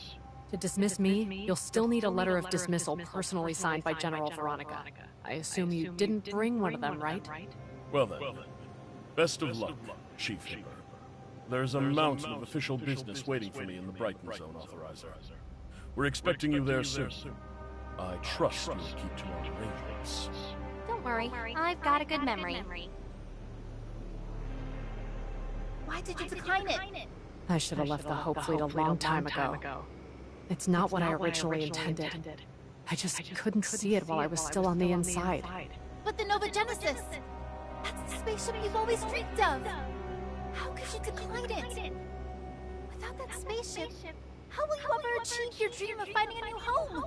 To dismiss me, you'll still need a letter of dismissal personally signed by General Veronica. I assume you didn't bring one of them, right? Well then, best of luck, Chief Hipper. There's a mountain of official business waiting for me in the Brighton Zone, Authorizer. We're expecting you there soon. I trust you'll keep to our arrangements. Don't worry, I've got a good memory. Why did you decline it? I should have left the Hope Fleet a long time ago. It's not what I originally intended. I just couldn't see it while I was still on the inside. But the Nova Genesis! That's the spaceship you've always dreamed of! How could you decline it? Without that spaceship, how will you ever achieve your dream of finding a new home?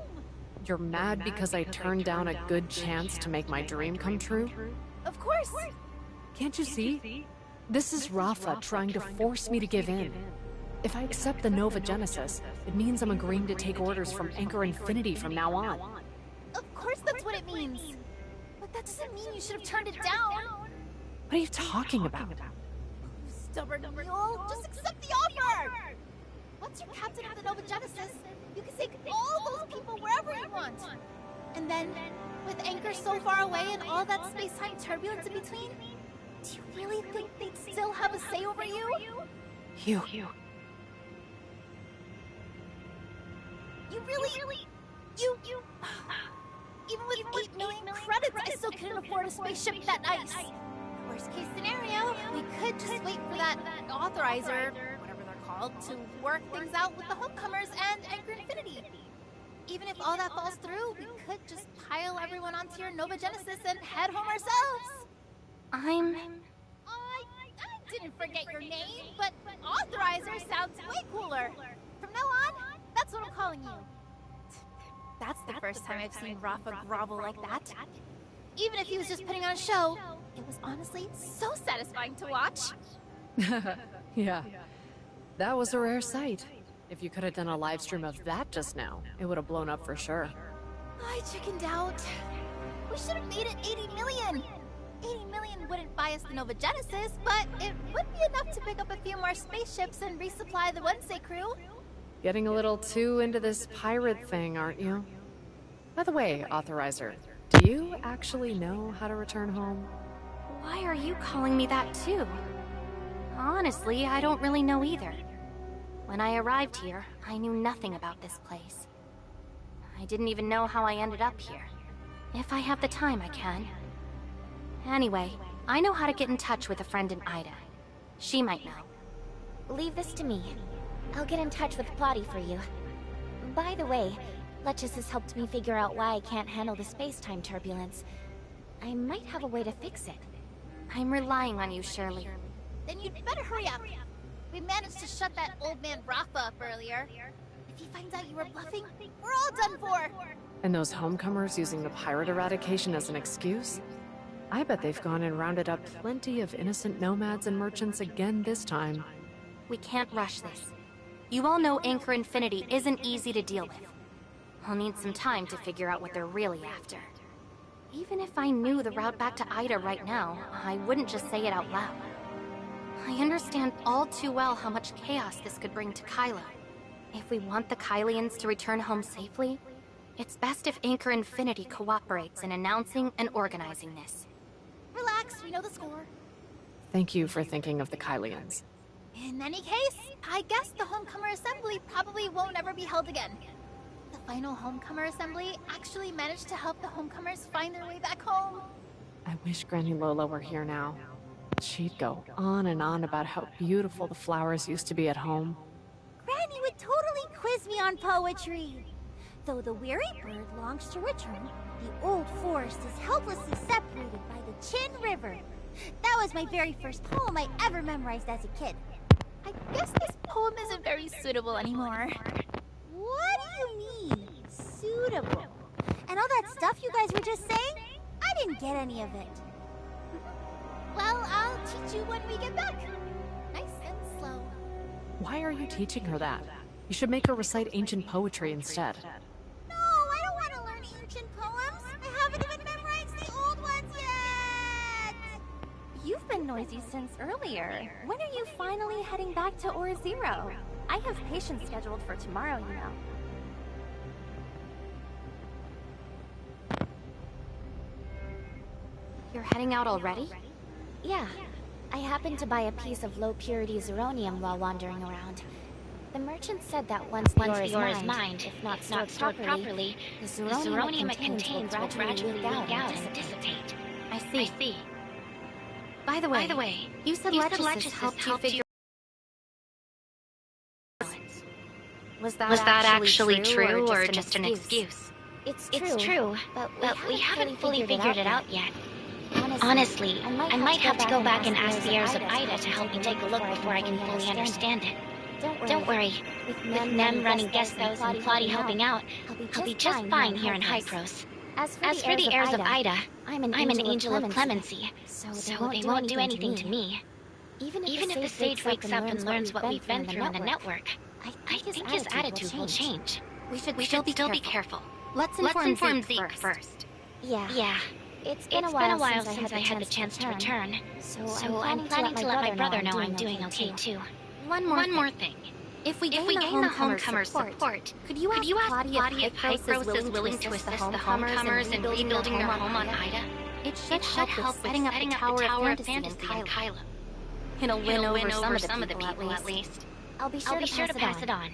You're mad because I turned down a good chance to make my dream come true? Of course! Can't you see? This is Rafa trying to force me to give in. If I accept the Nova Genesis, it means I'm agreeing to take orders from Anchor Infinity from now on. Of course that's what it means. But that doesn't mean you should have turned it down. What are you talking about? Stubborn mule, just accept the offer! Once you're captain of the Nova Genesis, you can take all those people wherever you want. And then, with Anchor so far away and all that space-time turbulence in between, do you really think they'd still have a say over you? You. You really... You... Even with 8 million credits, I still couldn't afford a spaceship that nice. Worst case scenario, we could just wait for that authorizer, whatever they're called, to work things out with the Homecomers and Anchor Infinity. Even if all that falls through, we could just pile everyone onto your Nova Genesis and head home ourselves. I didn't forget your name, but Authorizer sounds way cooler. From now on, that's what I'm calling you. That's the first time I've seen Rafa grovel like that. Even if he was just putting on a show, it was honestly so satisfying to watch. Yeah, that was a rare sight. If you could have done a live stream of that just now, it would have blown up for sure. I chickened out. We should have made it 80 million. 80 million wouldn't buy us the Nova Genesis, but it would be enough to pick up a few more spaceships and resupply the Wednesday crew. Getting a little too into this pirate thing, aren't you? By the way, Authorizer, do you actually know how to return home? Why are you calling me that too? Honestly, I don't really know either. When I arrived here, I knew nothing about this place. I didn't even know how I ended up here. If I have the time, I can. Anyway, I know how to get in touch with a friend in Ida. She might know. Leave this to me. I'll get in touch with Plotty for you. By the way, Letchus has helped me figure out why I can't handle the space-time turbulence. I might have a way to fix it. I'm relying on you, Shirley. Then you'd better hurry up. We managed to shut that old man Rafa up earlier. If he finds out you were bluffing, we're all done for! And those homecomers using the pirate eradication as an excuse? I bet they've gone and rounded up plenty of innocent nomads and merchants again this time. We can't rush this. You all know Anchor Infinity isn't easy to deal with. I'll need some time to figure out what they're really after. Even if I knew the route back to Ida right now, I wouldn't just say it out loud. I understand all too well how much chaos this could bring to Kylo. If we want the Kylians to return home safely, it's best if Anchor Infinity cooperates in announcing and organizing this. Relax, we know the score. Thank you for thinking of the Kylians. In any case, I guess the Homecomer Assembly probably won't ever be held again. The final Homecomer Assembly actually managed to help the Homecomers find their way back home. I wish Granny Lola were here now. She'd go on and on about how beautiful the flowers used to be at home. Granny would totally quiz me on poetry. Though the weary bird longs to return, the old forest is helplessly separated by the Chin River. That was my very first poem I ever memorized as a kid. I guess this poem isn't very suitable anymore. What do you mean, suitable? And all that stuff you guys were just saying? I didn't get any of it. Well, I'll teach you when we get back. Nice and slow. Why are you teaching her that? You should make her recite ancient poetry instead. No, I don't want to learn ancient poems. I haven't even memorized the old ones yet. You've been noisy since earlier. When are you finally heading back to Ore Zero? I have patients scheduled for tomorrow, you know. You're heading out already? Yeah. I happened to buy a piece of low-purity zeronium while wandering around. The merchant said that once the ore is mined, if not stored properly, the zeronium it contains will gradually leak out and dissipate. I see. By the way, you said Lechesis helped you figure... Was that actually true or just an excuse? It's true, but we haven't fully figured it out yet. Honestly, I might have to go back and ask the heirs of Ida to help me take a look before I can fully understand it. Don't worry. With Nem running guest house and Claudia helping out, I'll be just fine here in Hypros. As for the heirs of Ida, I'm an angel of clemency, so they won't do anything to me. Even if the sage wakes up and learns what we've been through in the network, I think his attitude will change. We should still be careful. Let's inform Zeke first. Yeah. It's been a while since I had the chance to return, so I'm planning to let my brother know I'm doing okay too. One more thing. If we gain the homecomers' support, could you ask Claudia if Hypros is willing to assist the homecomers in rebuilding their home on Ida? It should help setting up the Tower of Fantasy in Kylo. It'll win over some of the people at least. I'll be sure to pass it on.